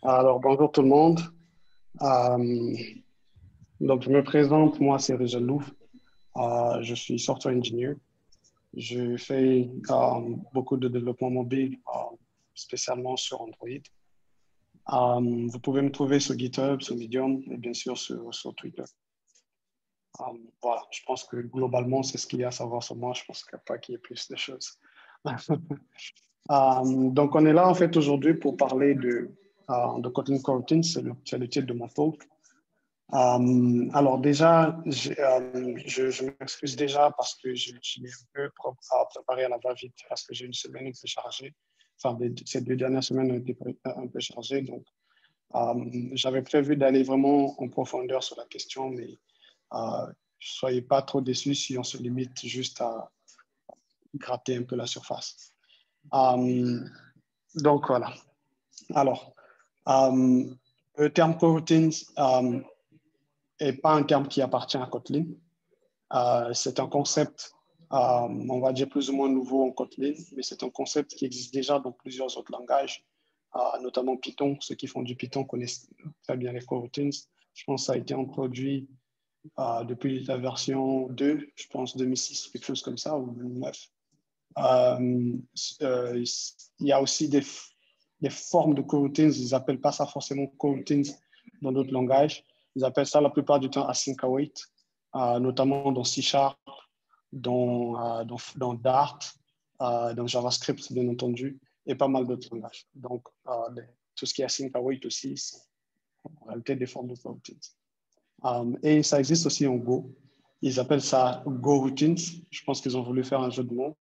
Alors, bonjour tout le monde. Euh, donc, je me présente, moi, c'est Rizal Louf. Je suis software engineer. Je fais beaucoup de développement mobile, spécialement sur Android. Vous pouvez me trouver sur GitHub, sur Medium et bien sûr sur Twitter. Voilà, je pense que globalement, c'est ce qu'il y a à savoir sur moi. Je pense qu'il n'y a pas qu'il y ait plus de choses. Donc, on est là en fait aujourd'hui pour parler de Kotlin Coroutines, c'est le titre de mon talk. Alors déjà, je m'excuse déjà parce que je l'ai un peu préparé à la va-vite parce que j'ai une semaine un peu chargée. Enfin, ces 2 dernières semaines ont été un peu chargées. Donc, j'avais prévu d'aller vraiment en profondeur sur la question, mais soyez pas trop déçus si on se limite juste à gratter un peu la surface. Donc, voilà. Alors, le terme coroutines n'est pas un terme qui appartient à Kotlin. C'est un concept, on va dire plus ou moins nouveau en Kotlin, mais c'est un concept qui existe déjà dans plusieurs autres langages, notamment Python. Ceux qui font du Python connaissent très bien les coroutines. Je pense que ça a été introduit depuis la version 2, je pense 2006, quelque chose comme ça, ou 2009. Il y a aussi des formes de coroutines, ils n'appellent pas ça forcément coroutines dans d'autres langages. Ils appellent ça la plupart du temps async await, notamment dans C#, dans Dart, dans JavaScript, bien entendu, et pas mal d'autres langages. Donc, tout ce qui est async await aussi, c'est en réalité des formes de coroutines. Et ça existe aussi en Go. Ils appellent ça Go Routines. Je pense qu'ils ont voulu faire un jeu de mots.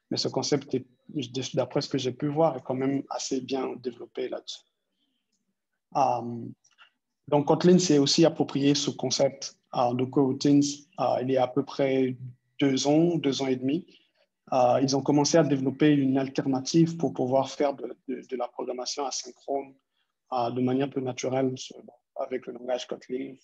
Mais ce concept, d'après ce que j'ai pu voir, est quand même assez bien développé là-dessus. Donc, Kotlin s'est aussi approprié ce concept de coroutines il y a à peu près 2 ans et demi. Ils ont commencé à développer une alternative pour pouvoir faire de la programmation asynchrone de manière plus naturelle avec le langage Kotlin,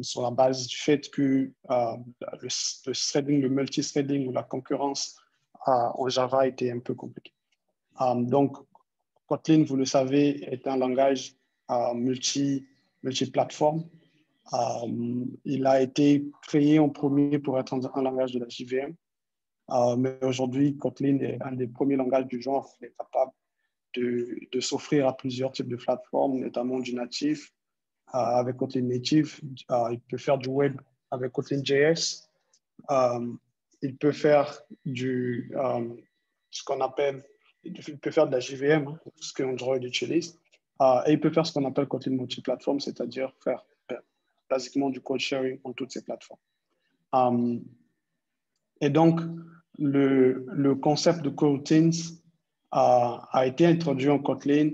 sur la base du fait que le threading, le multithreading ou la concurrence en Java était un peu compliqué. Donc, Kotlin, vous le savez, est un langage multiplateforme. Il a été créé en premier pour être un langage de la JVM. Mais aujourd'hui, Kotlin est un des premiers langages du genre qui est capable de s'offrir à plusieurs types de plateformes, notamment du natif. Avec Kotlin Native, il peut faire du web avec Kotlin.js. Il peut faire ce qu'on appelle, il peut faire de la JVM, ce que Android utilise. Et il peut faire ce qu'on appelle Kotlin multiplateforme, c'est-à-dire faire basiquement du code sharing en toutes ces plateformes. Et donc, le concept de coroutines a été introduit en Kotlin,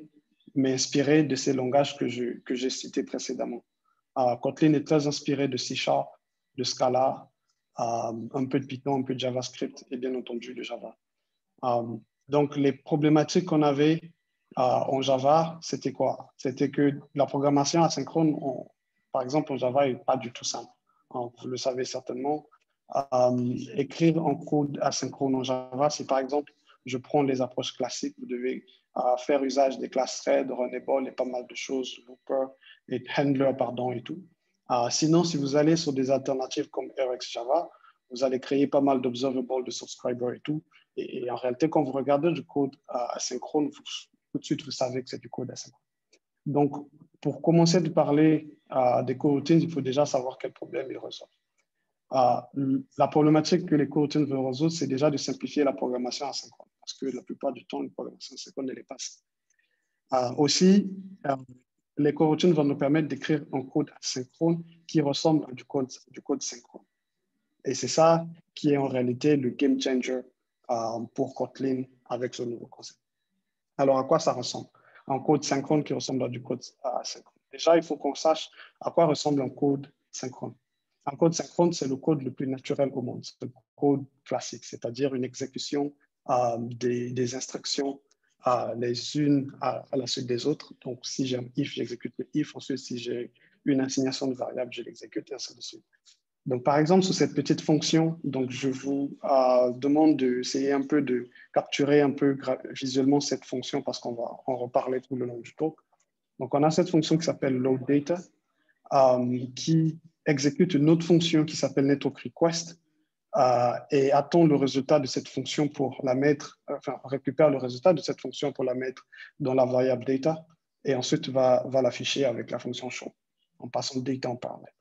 mais inspiré de ces langages que j'ai cités précédemment. Kotlin est très inspiré de C#, de Scala, un peu de Python, un peu de JavaScript et bien entendu de Java. Donc, les problématiques qu'on avait en Java, c'était quoi? C'était que la programmation asynchrone, par exemple, en Java, n'est pas du tout simple. Vous le savez certainement. Écrire en code asynchrone en Java, c'est par exemple, je prends les approches classiques, vous devez faire usage des classes thread, runnable et pas mal de choses, looper et handler, pardon, et tout. Sinon, si vous allez sur des alternatives comme RxJava, vous allez créer pas mal d'observables, de subscribers et tout. Et en réalité, quand vous regardez du code asynchrone, tout de suite, vous savez que c'est du code asynchrone. Donc, pour commencer de parler des coroutines, il faut déjà savoir quel problème ils résolvent. La problématique que les coroutines veulent résoudre, c'est déjà de simplifier la programmation asynchrone, parce que la plupart du temps, la programmation asynchrone ne les passe. Aussi, les coroutines vont nous permettre d'écrire un code asynchrone qui ressemble à du code synchrone. Et c'est ça qui est en réalité le game changer pour Kotlin avec ce nouveau concept. Alors, à quoi ça ressemble? Un code synchrone qui ressemble à du code asynchrone. Déjà, il faut qu'on sache à quoi ressemble un code synchrone. Un code synchrone, c'est le code le plus naturel au monde. C'est le code classique, c'est-à-dire une exécution des instructions les unes à la suite des autres. Donc, si j'ai un if, j'exécute le if. Ensuite, si j'ai une assignation de variable, je l'exécute et ainsi de suite. Donc, par exemple, sur cette petite fonction, donc je vous demande d'essayer un peu de capturer un peu visuellement cette fonction parce qu'on va en reparler tout le long du talk. Donc, on a cette fonction qui s'appelle load data, qui exécute une autre fonction qui s'appelle network request et attend le résultat de cette fonction pour la mettre, enfin, récupère le résultat de cette fonction pour la mettre dans la variable data et ensuite va l'afficher avec la fonction show en passant data en paramètre.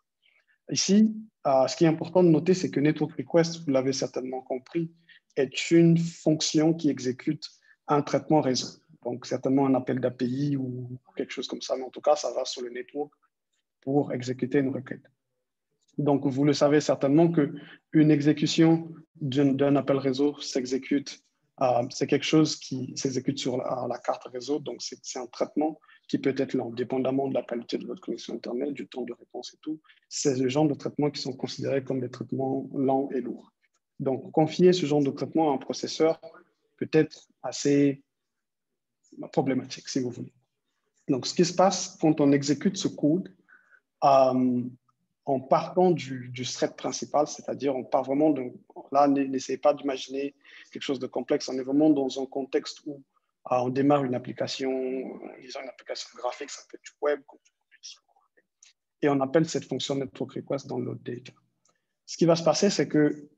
Ici, ce qui est important de noter, c'est que network request, vous l'avez certainement compris, est une fonction qui exécute un traitement réseau. Donc, certainement un appel d'API ou quelque chose comme ça, mais en tout cas, ça va sur le network pour exécuter une requête. Donc, vous le savez certainement qu'une exécution d'un appel réseau s'exécute, c'est quelque chose qui s'exécute sur la carte réseau. Donc, c'est un traitement qui peut être lent, dépendamment de la qualité de votre connexion Internet, du temps de réponse et tout. C'est le genre de traitements qui sont considérés comme des traitements lents et lourds. Donc, confier ce genre de traitement à un processeur peut être assez problématique, si vous voulez. Donc, ce qui se passe quand on exécute ce code, en partant du thread principal, c'est-à-dire on part vraiment de... Là, n'essayez pas d'imaginer quelque chose de complexe. On est vraiment dans un contexte où on démarre une application, disons une application graphique, ça peut être du web, et on appelle cette fonction network request dans load data. Ce qui va se passer, c'est que,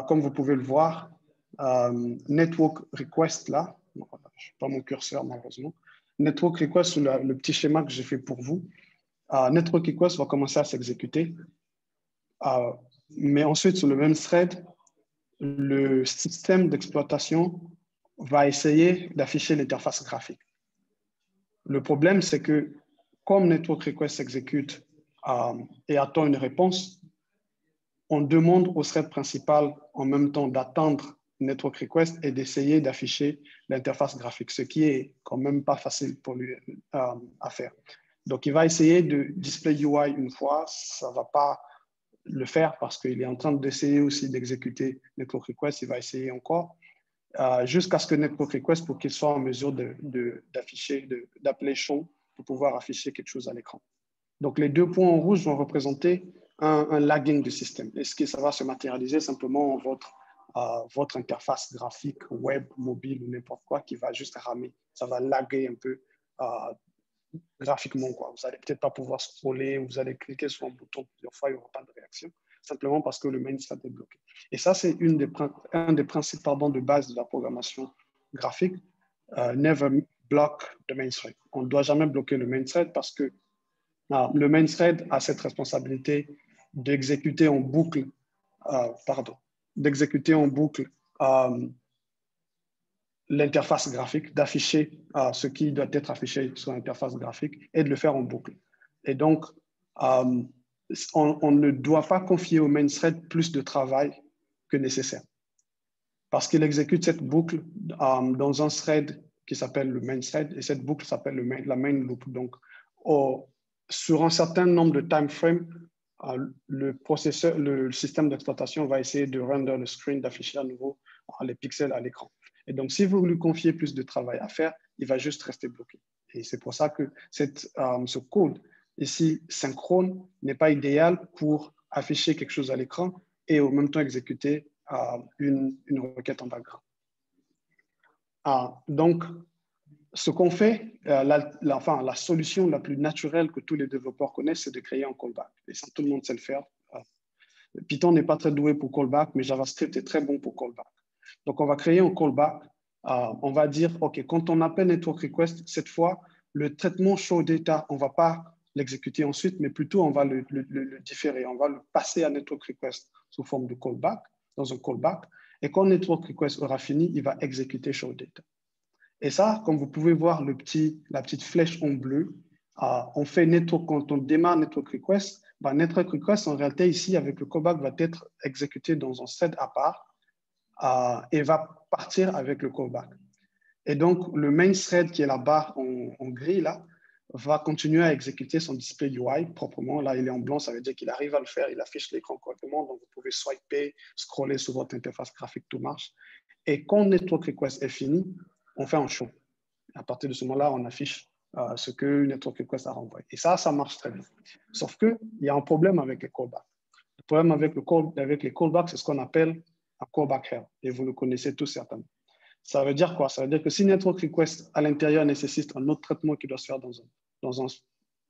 comme vous pouvez le voir, network request là, je n'ai pas mon curseur malheureusement, network request sur le petit schéma que j'ai fait pour vous, network request va commencer à s'exécuter, mais ensuite sur le même thread, le système d'exploitation va essayer d'afficher l'interface graphique. Le problème, c'est que comme network request s'exécute et attend une réponse, on demande au thread principal en même temps d'attendre network request et d'essayer d'afficher l'interface graphique, ce qui est quand même pas facile pour lui à faire. Donc, il va essayer de display UI une fois, ça ne va pas le faire parce qu'il est en train d'essayer aussi d'exécuter network request, il va essayer encore, jusqu'à ce que network request, pour qu'il soit en mesure d'afficher, d'appeler show pour pouvoir afficher quelque chose à l'écran. Donc, les deux points en rouge vont représenter un lagging du système. Est-ce que ça va se matérialiser simplement en votre interface graphique, web, mobile ou n'importe quoi qui va juste ramer. Ça va laguer un peu graphiquement, quoi. Vous n'allez peut-être pas pouvoir scroller, vous allez cliquer sur un bouton plusieurs fois, il n'y aura pas de réaction, simplement parce que le main thread est bloqué. Et ça, c'est un des principes de base de la programmation graphique. Never block the main thread. On ne doit jamais bloquer le main thread parce que le main thread a cette responsabilité d'exécuter en boucle, l'interface graphique, d'afficher ce qui doit être affiché sur l'interface graphique et de le faire en boucle. Et donc, on ne doit pas confier au main thread plus de travail que nécessaire parce qu'il exécute cette boucle dans un thread qui s'appelle le main thread et cette boucle s'appelle la main loop. Donc, sur un certain nombre de time frames, le système d'exploitation va essayer de render le screen, d'afficher à nouveau les pixels à l'écran. Et donc, si vous lui confiez plus de travail à faire, il va juste rester bloqué. Et c'est pour ça que ce code ici, synchrone, n'est pas idéal pour afficher quelque chose à l'écran et en même temps exécuter une requête en background. Donc, ce qu'on fait, la solution la plus naturelle que tous les développeurs connaissent, c'est de créer un callback. Et ça, tout le monde sait le faire. Python n'est pas très doué pour callback, mais JavaScript est très bon pour callback. Donc, on va créer un callback. On va dire, OK, quand on appelle network request, cette fois, le traitement show data, on ne va pas l'exécuter ensuite, mais plutôt on va le différer. On va le passer à network request sous forme de callback, dans un callback. Et quand network request aura fini, il va exécuter show data. Et ça, comme vous pouvez voir la petite flèche en bleu, on fait quand on démarre network request, network request, en réalité, ici, avec le callback, va être exécuté dans un thread à part et va partir avec le callback. Et donc, le main thread qui est là-bas en gris, là, va continuer à exécuter son display UI proprement. Là, il est en blanc, ça veut dire qu'il arrive à le faire, il affiche l'écran correctement, donc vous pouvez swiper, scroller sur votre interface graphique, tout marche. Et quand network request est fini, on fait un show. À partir de ce moment-là, on affiche ce que network request a renvoyé. Et ça marche très bien. Sauf qu'il y a un problème avec les callbacks. Le problème avec les callbacks, c'est ce qu'on appelle un callback hell. Et vous le connaissez tous certainement. Ça veut dire quoi? Ça veut dire que si network request à l'intérieur nécessite un autre traitement qui doit se faire dans dans un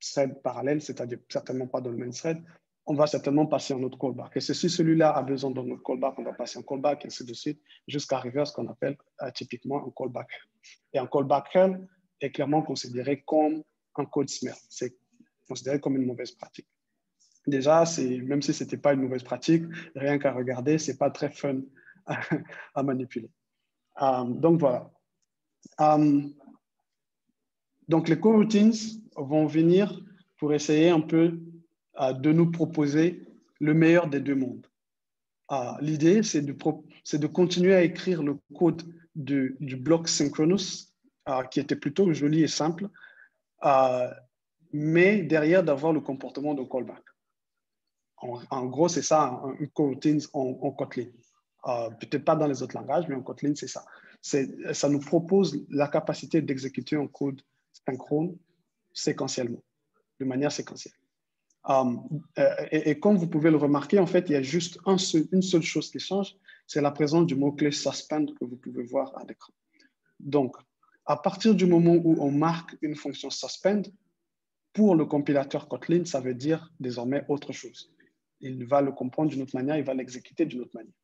thread parallèle, c'est-à-dire certainement pas dans le même thread, on va certainement passer un autre callback. Et si celui-là a besoin d'un autre callback, on va passer un callback, et ainsi de suite, jusqu'à arriver à ce qu'on appelle typiquement un callback. Et un callback curl est clairement considéré comme un code smell. C'est considéré comme une mauvaise pratique. Déjà, même si ce n'était pas une mauvaise pratique, rien qu'à regarder, ce n'est pas très fun à manipuler. Donc, voilà. Donc, les coroutines vont venir pour essayer un peu de nous proposer le meilleur des deux mondes. L'idée, c'est de continuer à écrire le code du bloc synchronous, qui était plutôt joli et simple, mais derrière d'avoir le comportement de callback. En gros, c'est ça, une coroutine en Kotlin. Peut-être pas dans les autres langages, mais en Kotlin, c'est ça. Ça nous propose la capacité d'exécuter un code synchrone séquentiellement, de manière séquentielle. Et comme vous pouvez le remarquer, en fait, il y a juste une seule chose qui change, c'est la présence du mot-clé suspend que vous pouvez voir à l'écran. Donc, à partir du moment où on marque une fonction suspend, pour le compilateur Kotlin, ça veut dire désormais autre chose. Il va le comprendre d'une autre manière, il va l'exécuter d'une autre manière.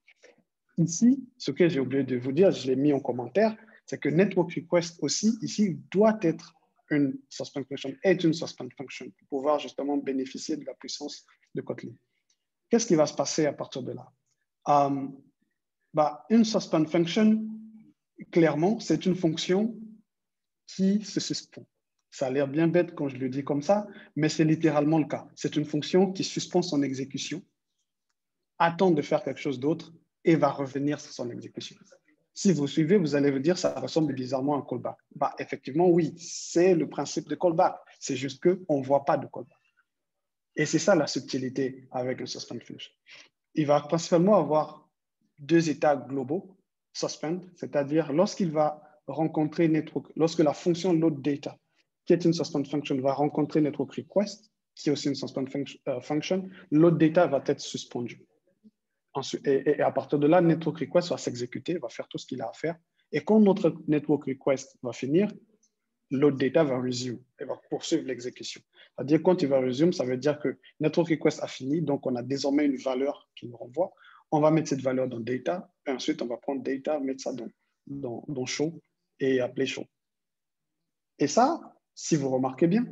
Ici, ce que j'ai oublié de vous dire, je l'ai mis en commentaire, c'est que network request aussi, ici, doit être une suspend function, est une suspend function pour pouvoir justement bénéficier de la puissance de Kotlin. Qu'est-ce qui va se passer à partir de là? Une suspend function, clairement, c'est une fonction qui se suspend. Ça a l'air bien bête quand je le dis comme ça, mais c'est littéralement le cas. C'est une fonction qui suspend son exécution, attend de faire quelque chose d'autre et va revenir sur son exécution. Si vous suivez, vous allez vous dire ça ressemble bizarrement à un callback. Effectivement, oui, c'est le principe de callback. C'est juste qu'on ne voit pas de callback. Et c'est ça la subtilité avec un suspend function. Il va principalement avoir deux états globaux, suspend, c'est-à-dire lorsqu'il va rencontrer network, lorsque la fonction load data, qui est une suspend function, va rencontrer network request, qui est aussi une suspend function, load data va être suspendu. Et à partir de là, network request va s'exécuter, va faire tout ce qu'il a à faire. Et quand notre network request va finir, load data va resume et va poursuivre l'exécution. C'est-à-dire quand il va resume, ça veut dire que network request a fini, donc on a désormais une valeur qui nous renvoie. On va mettre cette valeur dans data, et ensuite on va prendre data, mettre ça dans show et appeler show. Et ça, si vous remarquez bien,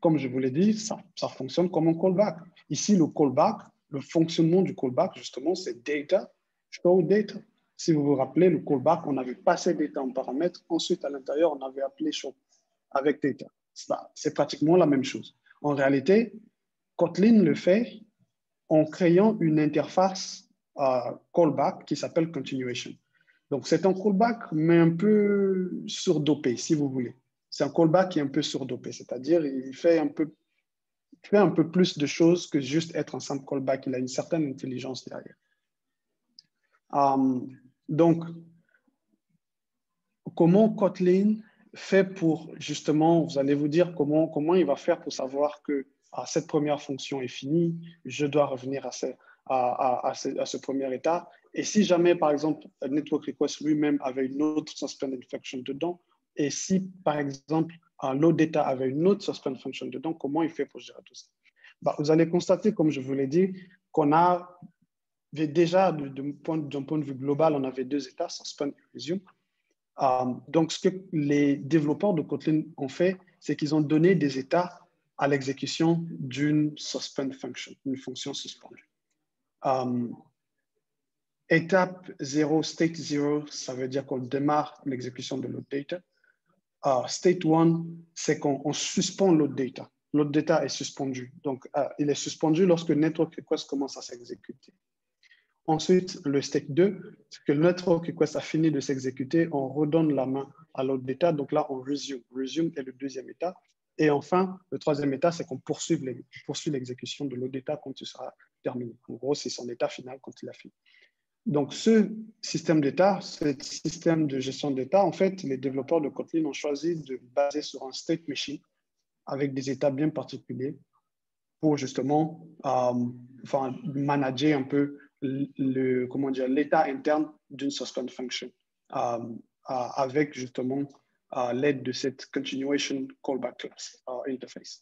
comme je vous l'ai dit, ça fonctionne comme un callback. Ici, le callback, le fonctionnement du callback, justement, c'est data, show data. Si vous vous rappelez, le callback, on avait passé data en paramètre, ensuite à l'intérieur, on avait appelé show avec data. C'est pratiquement la même chose. En réalité, Kotlin le fait en créant une interface callback qui s'appelle continuation. Donc, c'est un callback, mais un peu surdopé, si vous voulez. C'est un callback qui est un peu surdopé, c'est-à-dire il fait un peu plus de choses que juste être un simple callback. Il a une certaine intelligence derrière. Donc, comment Kotlin fait pour, justement, vous allez vous dire comment il va faire pour savoir que cette première fonction est finie, je dois revenir à ce premier état. Et si jamais, par exemple, network request lui-même avait une autre suspended function dedans, et si, par exemple, load data avait une autre suspend function dedans, comment il fait pour gérer tout ça? Vous allez constater, comme je vous l'ai dit, qu'on avait déjà, d'un point de vue global, on avait deux états, suspend et resume. Donc, ce que les développeurs de Kotlin ont fait, c'est qu'ils ont donné des états à l'exécution d'une suspend function, une fonction suspendue. Étape 0, state 0, ça veut dire qu'on démarre l'exécution de load data. State 1, c'est qu'on suspend load data. Load data est suspendu. Donc, il est suspendu lorsque network request commence à s'exécuter. Ensuite, le state 2, c'est que le network request a fini de s'exécuter, on redonne la main à load data. Donc là, on resume. Resume est le deuxième état. Et enfin, le troisième état, c'est qu'on poursuit l'exécution de load data quand il sera terminé. En gros, c'est son état final quand il a fini. Donc, ce système d'état, ce système de gestion d'état, en fait, les développeurs de Kotlin ont choisi de baser sur un state machine avec des états bien particuliers pour justement manager un peu l'état interne d'une suspend function avec justement à l'aide de cette continuation callback class interface.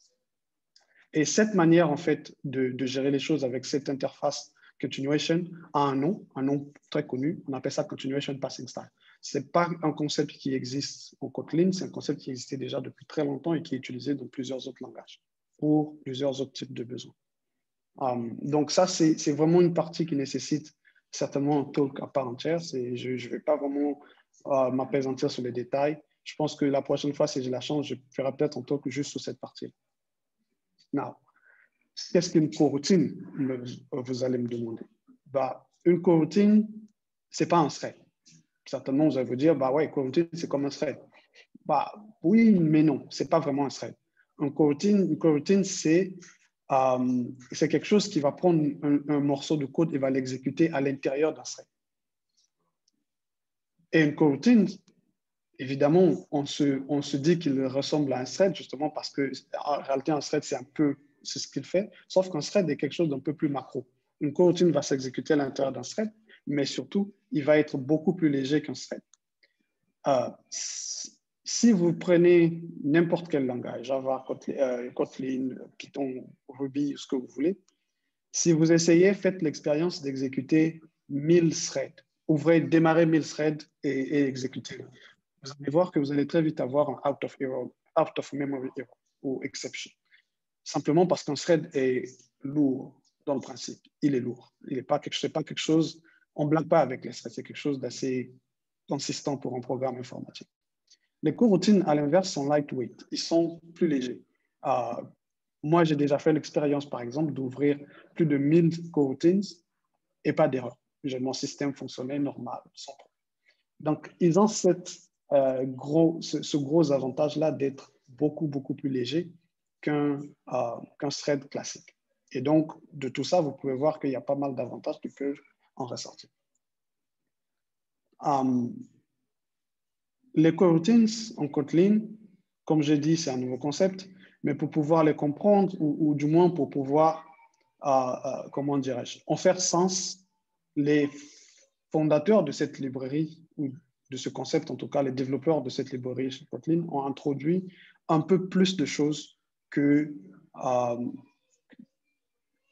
Et cette manière, en fait, de gérer les choses avec cette interface continuation a un nom très connu. On appelle ça continuation passing style. Ce n'est pas un concept qui existe en Kotlin, c'est un concept qui existait déjà depuis très longtemps et qui est utilisé dans plusieurs autres langages pour plusieurs autres types de besoins. Donc ça, c'est vraiment une partie qui nécessite certainement un talk à part entière. Je ne vais pas vraiment m'appesantir sur les détails. Je pense que la prochaine fois, si j'ai la chance, je ferai peut-être un talk juste sur cette partie. Now, qu'est-ce qu'une coroutine, vous allez me demander? Une coroutine, ce n'est pas un thread. Certainement, vous allez vous dire, ouais, coroutine, c'est comme un thread. Oui, mais non, ce n'est pas vraiment un thread. Une coroutine, c'est quelque chose qui va prendre un morceau de code et va l'exécuter à l'intérieur d'un thread. Et une coroutine, évidemment, on se dit qu'il ressemble à un thread justement parce qu'en réalité, un thread, c'est ce qu'il fait, sauf qu'un thread est quelque chose d'un peu plus macro. Une coroutine va s'exécuter à l'intérieur d'un thread, mais surtout, il va être beaucoup plus léger qu'un thread. Si vous prenez n'importe quel langage, Java, Kotlin, Python, Ruby, ce que vous voulez, si vous essayez, faites l'expérience d'exécuter 1000 threads. Démarrez 1000 threads et exécutez-les. Vous allez voir que vous allez très vite avoir un out of memory error ou exception. Simplement parce qu'un thread est lourd dans le principe. Il est lourd. Il n'est pas quelque chose, on ne blague pas avec les threads, c'est quelque chose d'assez consistant pour un programme informatique. Les coroutines, à l'inverse, sont lightweight. Ils sont plus légers. Moi, j'ai déjà fait l'expérience, par exemple, d'ouvrir plus de 1000 coroutines et pas d'erreur. Mon système fonctionnait normal, sans problème. Donc, ils ont ce gros avantage-là d'être beaucoup, beaucoup plus léger qu'un thread classique. Et donc, de tout ça, vous pouvez voir qu'il y a pas mal d'avantages qui peuvent en ressortir. Les coroutines en Kotlin, comme j'ai dit, c'est un nouveau concept, mais pour pouvoir les comprendre, ou du moins pour pouvoir, comment dirais-je, en faire sens, les fondateurs de cette librairie, ou de ce concept, en tout cas les développeurs de cette librairie chez Kotlin, ont introduit un peu plus de choses que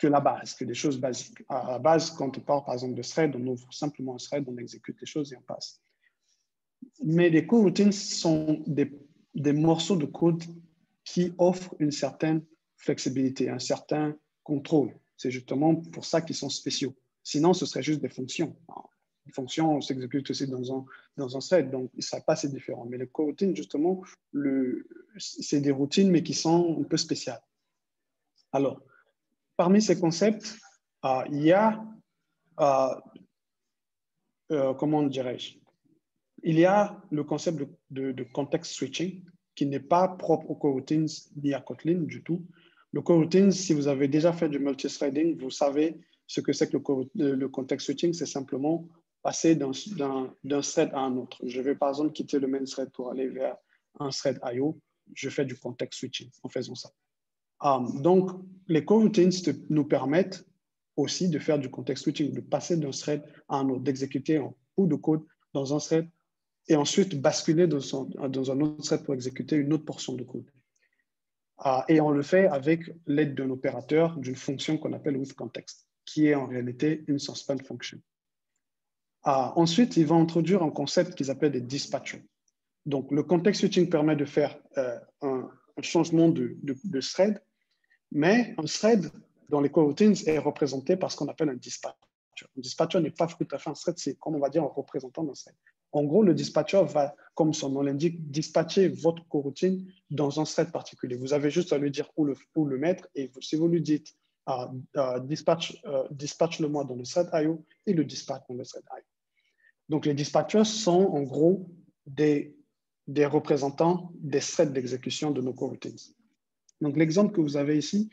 la base, que des choses basiques. À la base, quand on parle par exemple de thread, on ouvre simplement un thread, on exécute les choses et on passe. Mais les coroutines sont des morceaux de code qui offrent une certaine flexibilité, un certain contrôle. C'est justement pour ça qu'ils sont spéciaux. Sinon, ce serait juste des fonctions. Les fonctions s'exécutent aussi dans un thread, donc il ne serait pas assez différent. Mais les coroutines, justement, c'est des routines, mais qui sont un peu spéciales. Alors, parmi ces concepts, il y a, comment dirais-je, il y a le concept de context switching qui n'est pas propre aux coroutines ni à Kotlin du tout. Le coroutines, si vous avez déjà fait du multithreading, vous savez ce que c'est que le context switching, c'est simplement passer d'un thread à un autre. Je vais par exemple quitter le main thread pour aller vers un thread IO. Je fais du context switching en faisant ça. Donc, les coroutines nous permettent aussi de faire du context switching, de passer d'un thread à un autre, d'exécuter un bout de code dans un thread et ensuite basculer dans un autre thread pour exécuter une autre portion de code. Et on le fait avec l'aide d'un opérateur, d'une fonction qu'on appelle withContext, qui est en réalité une suspend function. Ensuite, ils vont introduire un concept qu'ils appellent des dispatchers. Donc, le context switching permet de faire un changement de thread, mais un thread dans les coroutines est représenté par ce qu'on appelle un dispatcher. Un dispatcher n'est pas tout à fait un thread, c'est comme on va dire un représentant d'un thread. En gros, le dispatcher va, comme son nom l'indique, dispatcher votre coroutine dans un thread particulier. Vous avez juste à lui dire où le mettre, et si vous lui dites dispatche-le-moi dans le thread IO, il le dispatche dans le thread IO. Donc, les dispatchers sont en gros des représentants des threads d'exécution de nos coroutines. Donc, l'exemple que vous avez ici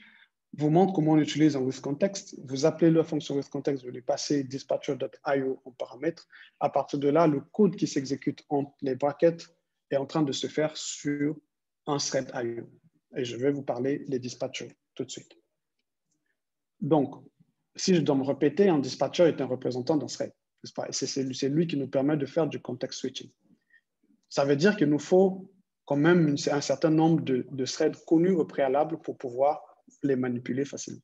vous montre comment on utilise un withContext. Vous appelez la fonction withContext, vous lui passez dispatcher.io en paramètre. À partir de là, le code qui s'exécute entre les brackets est en train de se faire sur un thread IO. Et je vais vous parler des dispatchers tout de suite. Donc, si je dois me répéter, un dispatcher est un représentant d'un thread. C'est lui qui nous permet de faire du context switching. Ça veut dire qu'il nous faut quand même un certain nombre de threads connus au préalable pour pouvoir les manipuler facilement.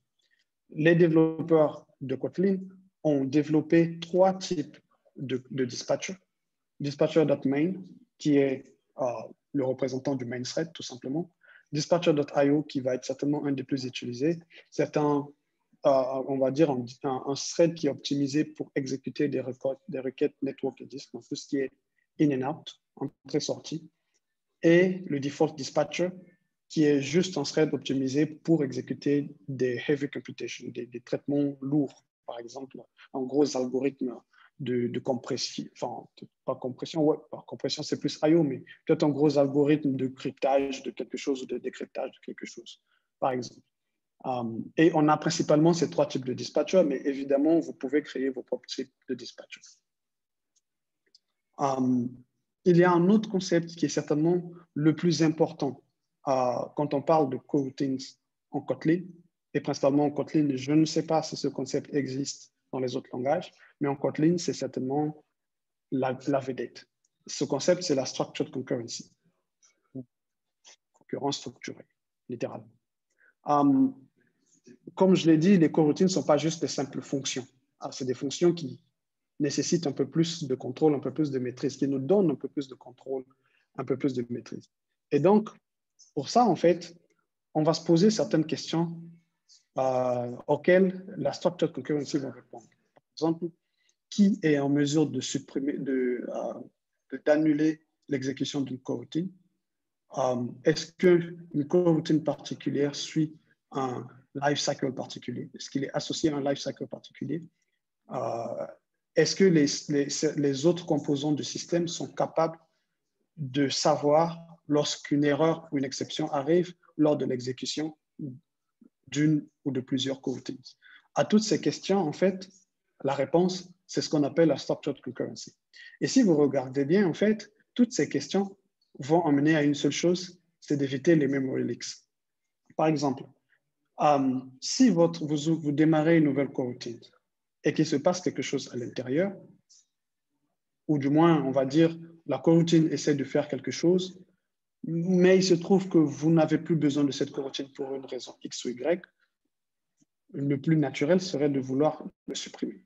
Les développeurs de Kotlin ont développé 3 types de dispatchers. Dispatcher.main, qui est le représentant du main thread, tout simplement. Dispatcher.io, qui va être certainement un des plus utilisés. C'est on va dire, un thread qui est optimisé pour exécuter des requêtes network et disk, donc tout ce qui est in and out, entrée-sortie. Et le default dispatcher, qui est juste un thread optimisé pour exécuter des heavy computation, des traitements lourds, par exemple, un gros algorithme de compression, enfin, pas compression, ouais, pas compression, c'est plus I/O, mais peut-être un gros algorithme de cryptage de quelque chose ou de décryptage de quelque chose, par exemple. Et on a principalement ces 3 types de dispatchers, mais évidemment, vous pouvez créer vos propres types de dispatchers. Il y a un autre concept qui est certainement le plus important quand on parle de coroutines en Kotlin, et principalement en Kotlin. Je ne sais pas si ce concept existe dans les autres langages, mais en Kotlin, c'est certainement la vedette. Ce concept, c'est la structured concurrency, concurrence structurée, littéralement. Comme je l'ai dit, les coroutines ne sont pas juste des simples fonctions. C'est des fonctions qui nécessitent un peu plus de contrôle, un peu plus de maîtrise, qui nous donnent un peu plus de contrôle, un peu plus de maîtrise. Et donc, pour ça, en fait, on va se poser certaines questions auxquelles la structured concurrency va répondre. Par exemple, qui est en mesure de supprimer, d'annuler l'exécution d'une coroutine? Est-ce qu'une coroutine particulière suit un life cycle particulier? Est-ce qu'il est associé à un life cycle particulier? Est-ce que les autres composants du système sont capables de savoir lorsqu'une erreur ou une exception arrive lors de l'exécution d'une ou de plusieurs coroutines? À toutes ces questions, en fait, la réponse, c'est ce qu'on appelle la structured concurrency. Et si vous regardez bien, en fait, toutes ces questions vont amener à une seule chose, c'est d'éviter les memory leaks. Par exemple, si vous démarrez une nouvelle coroutine et qu'il se passe quelque chose à l'intérieur, ou du moins, on va dire, la coroutine essaie de faire quelque chose, mais il se trouve que vous n'avez plus besoin de cette coroutine pour une raison X ou Y, le plus naturel serait de vouloir le supprimer.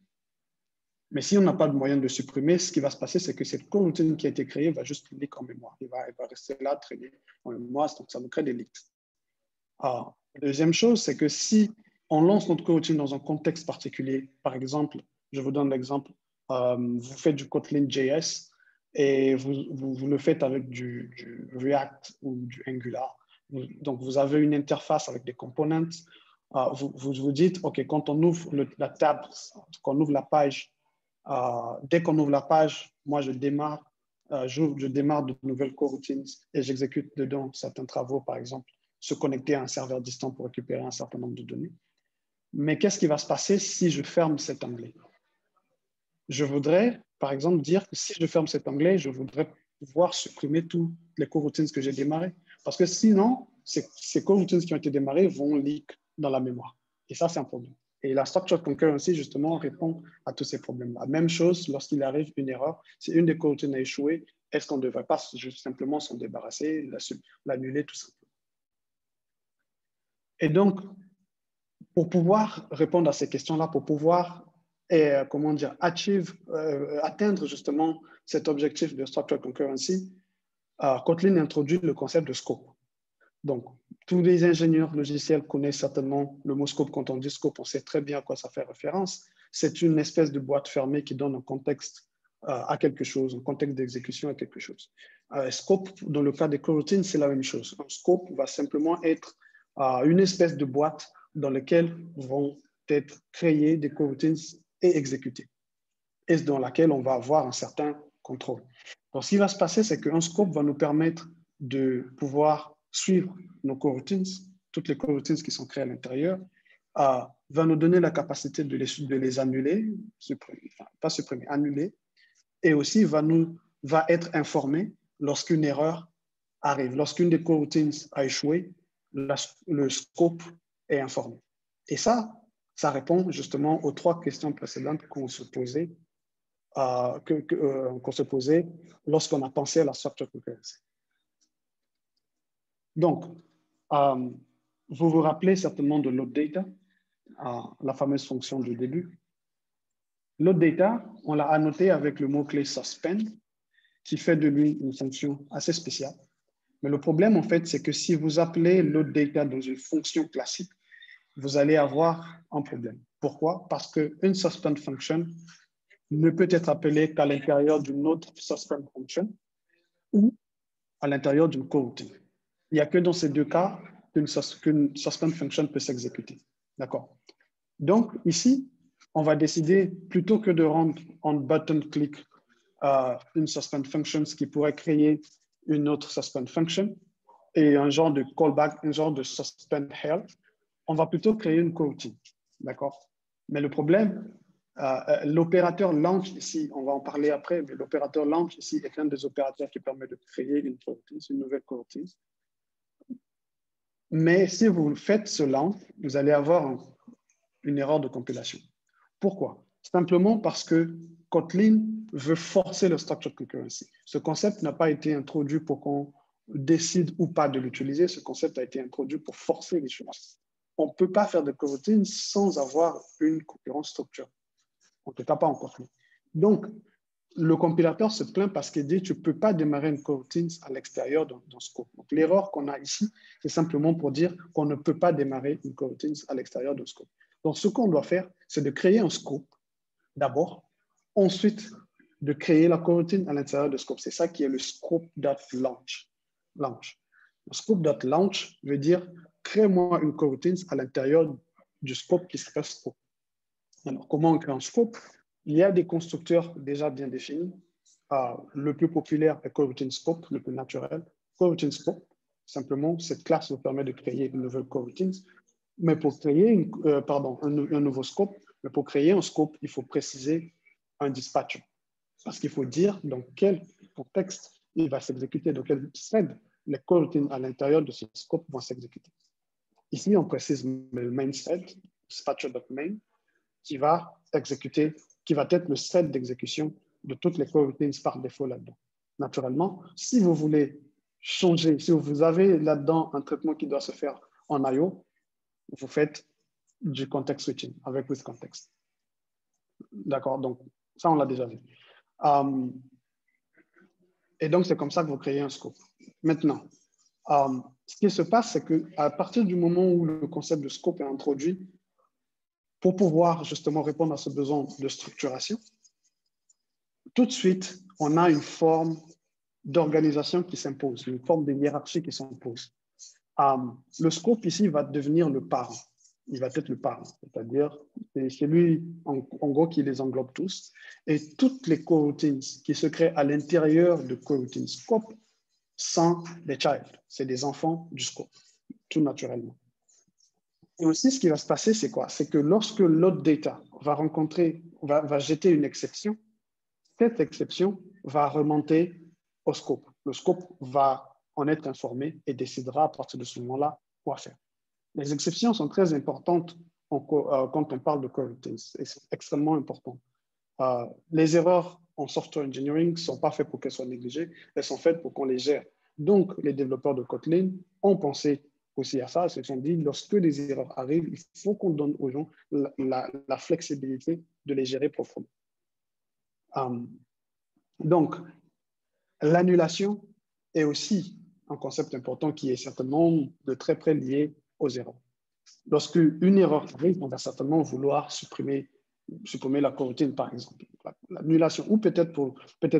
Mais si on n'a pas de moyen de le supprimer, ce qui va se passer, c'est que cette coroutine qui a été créée va juste leak en mémoire. Elle va rester là, traîner en mémoire, donc ça nous crée des leaks. Deuxième chose, c'est que si on lance notre coroutine dans un contexte particulier, par exemple, je vous donne l'exemple, vous faites du Kotlin JS et vous le faites avec du React ou du Angular. Donc, vous avez une interface avec des components. Vous dites, OK, quand on ouvre la table, quand on ouvre la page, dès qu'on ouvre la page, moi, je démarre de nouvelles coroutines et j'exécute dedans certains travaux, par exemple, se connecter à un serveur distant pour récupérer un certain nombre de données. Mais qu'est-ce qui va se passer si je ferme cet onglet? Je voudrais, par exemple, dire que si je ferme cet onglet, je voudrais pouvoir supprimer toutes les coroutines que j'ai démarrées. Parce que sinon, ces coroutines qui ont été démarrées vont leak dans la mémoire. Et ça, c'est un problème. Et la structured concurrency, justement, répond à tous ces problèmes-là. Même chose, lorsqu'il arrive une erreur, si une des coroutines a échoué, est-ce qu'on ne devrait pas juste simplement s'en débarrasser, l'annuler tout simplement? Et donc, pour pouvoir répondre à ces questions-là, pour pouvoir comment dire, atteindre justement cet objectif de structured concurrency, Kotlin introduit le concept de scope. Donc, tous les ingénieurs logiciels connaissent certainement le mot scope. Quand on dit scope, on sait très bien à quoi ça fait référence. C'est une espèce de boîte fermée qui donne un contexte à quelque chose, un contexte d'exécution à quelque chose. Scope, dans le cas des coroutines, c'est la même chose. Un scope va simplement être une espèce de boîte dans laquelle vont être créées des coroutines et exécutées, et dans laquelle on va avoir un certain contrôle. Donc, ce qui va se passer, c'est qu'un scope va nous permettre de pouvoir suivre nos coroutines, toutes les coroutines qui sont créées à l'intérieur, va nous donner la capacité de les annuler, pas supprimer, annuler, et aussi va être informé lorsqu'une erreur arrive. Lorsqu'une des coroutines a échoué, le scope est informé. Et ça répond justement aux 3 questions précédentes qu'on se posait qu'on se posait lorsqu'on a pensé à la structure concurrency. Donc, vous vous rappelez certainement de load data, la fameuse fonction du début. Load data, on l'a annoté avec le mot-clé suspend, qui fait de lui une fonction assez spéciale. Mais le problème, en fait, c'est que si vous appelez load data dans une fonction classique, vous allez avoir un problème. Pourquoi? Parce qu'une suspend function ne peut être appelée qu'à l'intérieur d'une autre suspend function ou à l'intérieur d'une coroutine. Il n'y a que dans ces deux cas qu'une suspend function peut s'exécuter. D'accord? Donc, ici, on va décider, plutôt que de rendre en button click une suspend function qui pourrait créer une autre suspend function et un genre de callback, un genre de suspend help, on va plutôt créer une coroutine. D'accord? Mais le problème, l'opérateur launch ici, on va en parler après, mais l'opérateur launch ici est un des opérateurs qui permet de créer une coroutine, une nouvelle coroutine. Mais si vous faites ce launch, vous allez avoir une erreur de compilation. Pourquoi? Simplement parce que Kotlin veut forcer le structured concurrency. Ce concept n'a pas été introduit pour qu'on décide ou pas de l'utiliser. Ce concept a été introduit pour forcer les choses. On ne peut pas faire de coroutine sans avoir une concurrence structure. En tout cas, pas en Kotlin. Donc, le compilateur se plaint parce qu'il dit tu ne peux pas démarrer une coroutine à l'extérieur dans Scope. Donc, l'erreur qu'on a ici, c'est simplement pour dire qu'on ne peut pas démarrer une coroutine à l'extérieur de Scope. Donc, ce qu'on doit faire, c'est de créer un scope d'abord, ensuite de créer la coroutine à l'intérieur de scope. C'est ça qui est le scope.launch. Le scope.launch veut dire crée-moi une coroutine à l'intérieur du scope qui s'appelle scope. Alors, comment on crée un scope? Il y a des constructeurs déjà bien définis. Le plus populaire est coroutine scope, le plus naturel. Coroutine scope, simplement, cette classe vous permet de créer une nouvelle coroutine. Mais pour créer un nouveau scope, mais pour créer un scope, il faut préciser un dispatcher. Parce qu'il faut dire dans quel contexte il va s'exécuter, dans quel thread les coroutines à l'intérieur de ce scope vont s'exécuter. Ici, on précise le main thread, dispatcher.main, qui va exécuter, qui va être le thread d'exécution de toutes les coroutines par défaut là-dedans. Naturellement, si vous voulez changer, si vous avez là-dedans un traitement qui doit se faire en I/O, vous faites du context switching avec with context. D'accord, donc ça, on l'a déjà vu. Et donc, c'est comme ça que vous créez un scope. Maintenant, ce qui se passe, c'est qu'à partir du moment où le concept de scope est introduit, pour pouvoir justement répondre à ce besoin de structuration, tout de suite, on a une forme d'organisation qui s'impose, une forme de hiérarchie qui s'impose. Le scope ici va devenir le parent. Il va être le parent, c'est-à-dire c'est lui, en gros, qui les englobe tous. Et toutes les coroutines qui se créent à l'intérieur de coroutine scope sont des child, c'est des enfants du scope, tout naturellement. Et aussi, ce qui va se passer, c'est quoi? C'est que lorsque load data va jeter une exception, cette exception va remonter au scope. Le scope va en être informé et décidera à partir de ce moment-là quoi faire. Les exceptions sont très importantes quand on parle de coroutines. C'est extrêmement important. Les erreurs en software engineering ne sont pas faites pour qu'elles soient négligées, elles sont faites pour qu'on les gère. Donc, les développeurs de Kotlin ont pensé aussi à ça. Ils se sont dit, lorsque des erreurs arrivent, il faut qu'on donne aux gens la flexibilité de les gérer proprement. Donc, l'annulation est aussi un concept important qui est certainement de très près lié aux erreurs. Lorsque une erreur arrive, on va certainement vouloir supprimer la coroutine, par exemple. L'annulation, ou peut-être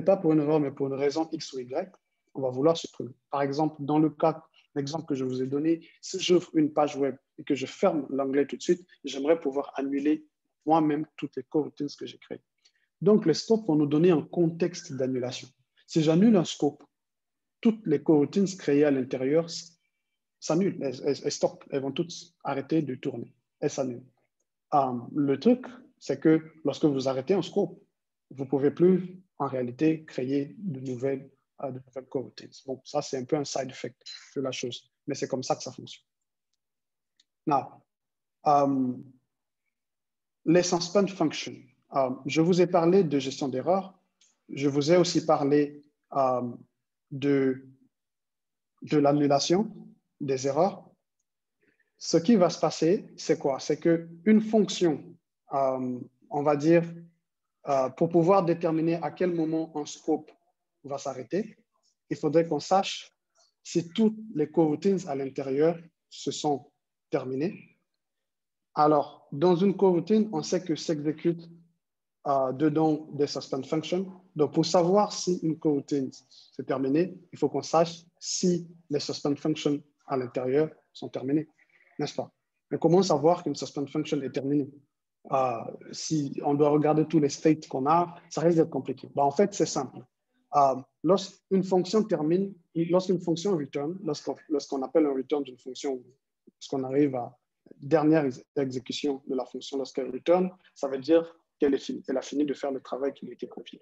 pas pour une erreur, mais pour une raison X ou Y, on va vouloir supprimer. Par exemple, dans l'exemple que je vous ai donné, si j'ouvre une page web et que je ferme l'onglet tout de suite, j'aimerais pouvoir annuler moi-même toutes les coroutines que j'ai créées. Donc, les scopes vont nous donner un contexte d'annulation. Si j'annule un scope, toutes les coroutines créées à l'intérieur s'annulent, elles stoppent, elles vont toutes arrêter de tourner, elles s'annulent. Le truc, c'est que lorsque vous arrêtez un scope, vous ne pouvez plus en réalité créer de nouvelles coroutines. Bon, ça, c'est un peu un side effect de la chose, mais c'est comme ça que ça fonctionne. Now, les suspend functions. Je vous ai parlé de gestion d'erreurs. Je vous ai aussi parlé de l'annulation des erreurs. Ce qui va se passer, c'est quoi? C'est qu'une fonction, on va dire, pour pouvoir déterminer à quel moment un scope va s'arrêter, il faudrait qu'on sache si toutes les coroutines à l'intérieur se sont terminées. Alors, dans une coroutine, on sait que s'exécute dedans des suspend functions. Donc, pour savoir si une coroutine s'est terminée, il faut qu'on sache si les suspend functions à l'intérieur sont terminées, n'est-ce pas? Mais comment savoir qu'une suspend function est terminée? Si on doit regarder tous les states qu'on a, ça risque d'être compliqué. En fait, c'est simple. Lorsqu'une fonction termine, lorsqu'une fonction return, lorsqu'on appelle un return d'une fonction, lorsqu'on arrive à dernière exécution de la fonction, lorsqu'elle return, ça veut dire qu'elle a fini de faire le travail qui lui était confié.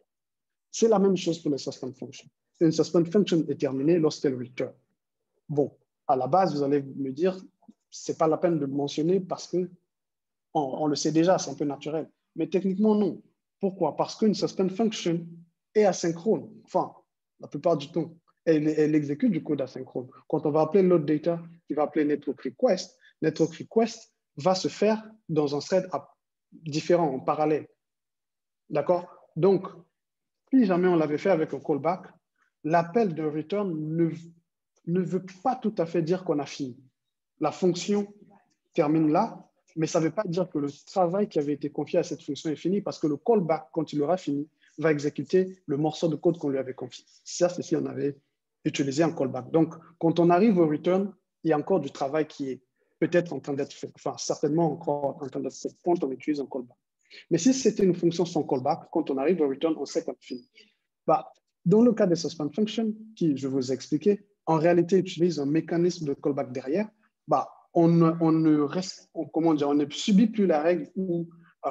C'est la même chose pour les suspend functions. Une suspend function est terminée lorsqu'elle return. Bon, à la base, vous allez me dire, c'est pas la peine de le mentionner parce que on le sait déjà, c'est un peu naturel. Mais techniquement, non. Pourquoi? Parce qu'une suspend function est asynchrone. Enfin, la plupart du temps, elle exécute du code asynchrone. Quand on va appeler load data, qui va appeler network request va se faire dans un thread différent, en parallèle. D'accord? Donc, si jamais on l'avait fait avec un callback, l'appel d'un return ne veut pas tout à fait dire qu'on a fini. La fonction termine là, mais ça ne veut pas dire que le travail qui avait été confié à cette fonction est fini parce que le callback, quand il aura fini, va exécuter le morceau de code qu'on lui avait confié. Ça, c'est si on avait utilisé un callback. Donc, quand on arrive au return, il y a encore du travail qui est peut-être en train d'être fait, enfin, certainement encore en train d'être fait quand on utilise un callback. Mais si c'était une fonction sans callback, quand on arrive au return, on sait qu'on a fini. Dans le cas des suspend functions, qui je vous ai expliqué, en réalité, utilise un mécanisme de callback derrière. On ne subit plus la règle où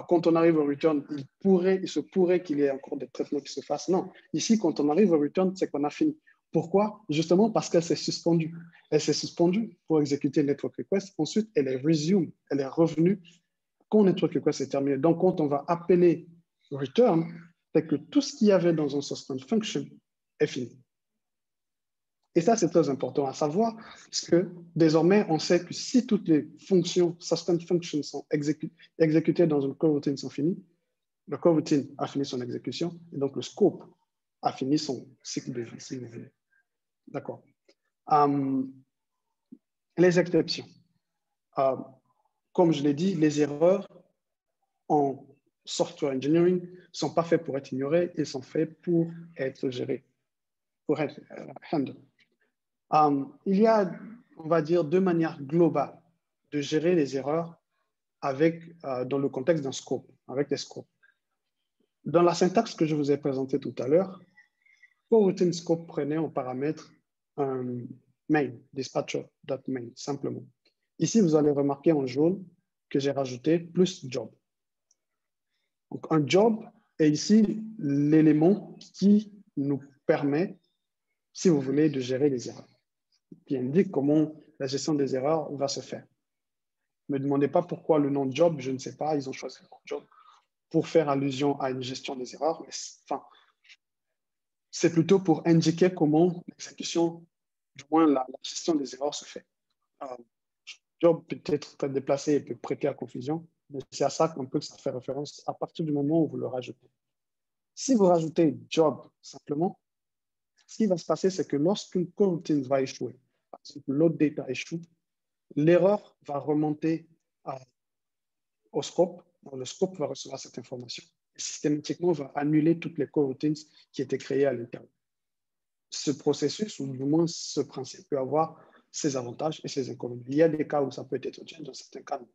quand on arrive au return, il se pourrait qu'il y ait encore des traitements qui se fassent. Non, ici, quand on arrive au return, c'est qu'on a fini. Pourquoi? Justement parce qu'elle s'est suspendue. Elle s'est suspendue pour exécuter le network request. Ensuite, elle est resume, elle est revenue quand le network request est terminé. Donc, quand on va appeler return, c'est que tout ce qu'il y avait dans un suspend function est fini. Et ça, c'est très important à savoir, parce que désormais, on sait que si toutes les fonctions, suspend functions sont exécutées dans une coroutine sont finies, le coroutine a fini son exécution, et donc le scope a fini son cycle de vie, si vous voulez. D'accord. Les exceptions. Comme je l'ai dit, les erreurs en software engineering ne sont pas faits pour être ignorés, ils sont faits pour être gérés, pour être handled. Il y a, on va dire, deux manières globales de gérer les erreurs dans le contexte d'un scope, avec des scopes. Dans la syntaxe que je vous ai présentée tout à l'heure, coroutine scope prenait en paramètre un main, dispatcher.main, simplement. Ici, vous allez remarquer en jaune que j'ai rajouté plus job. Donc, un job est ici l'élément qui nous permet, si vous voulez, de gérer les erreurs, qui indique comment la gestion des erreurs va se faire. Ne me demandez pas pourquoi le nom job, je ne sais pas, ils ont choisi le nom job pour faire allusion à une gestion des erreurs, mais c'est plutôt pour indiquer comment l'exécution, du moins la gestion des erreurs se fait. Job peut être très déplacé et peut prêter à confusion, mais c'est à ça qu'on peut que ça fait référence à partir du moment où vous le rajoutez. Si vous rajoutez job simplement, ce qui va se passer, c'est que lorsqu'une coroutine va échouer, par exemple, load data échoue, l'erreur va remonter au scope. Le scope va recevoir cette information et systématiquement va annuler toutes les coroutines qui étaient créées à l'intérieur. Ce processus, ou du moins ce principe, peut avoir ses avantages et ses inconvénients. Il y a des cas où ça peut être utile, dans certains cas non.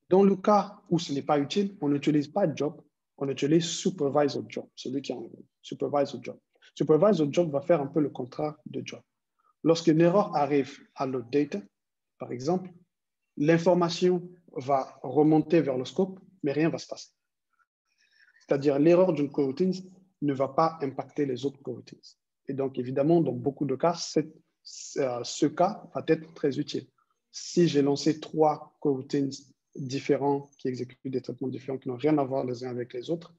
Dans le cas où ce n'est pas utile, on n'utilise pas job, on utilise supervisor job, celui qui en supervisor job. Supervisor job va faire un peu le contraire de job. Lorsqu'une erreur arrive à load data, par exemple, l'information va remonter vers le scope, mais rien ne va se passer. C'est-à-dire l'erreur d'une coroutine ne va pas impacter les autres coroutines. Et donc, évidemment, dans beaucoup de cas, ce cas va être très utile. Si j'ai lancé 3 coroutines différents, qui exécutent des traitements différents, qui n'ont rien à voir les uns avec les autres,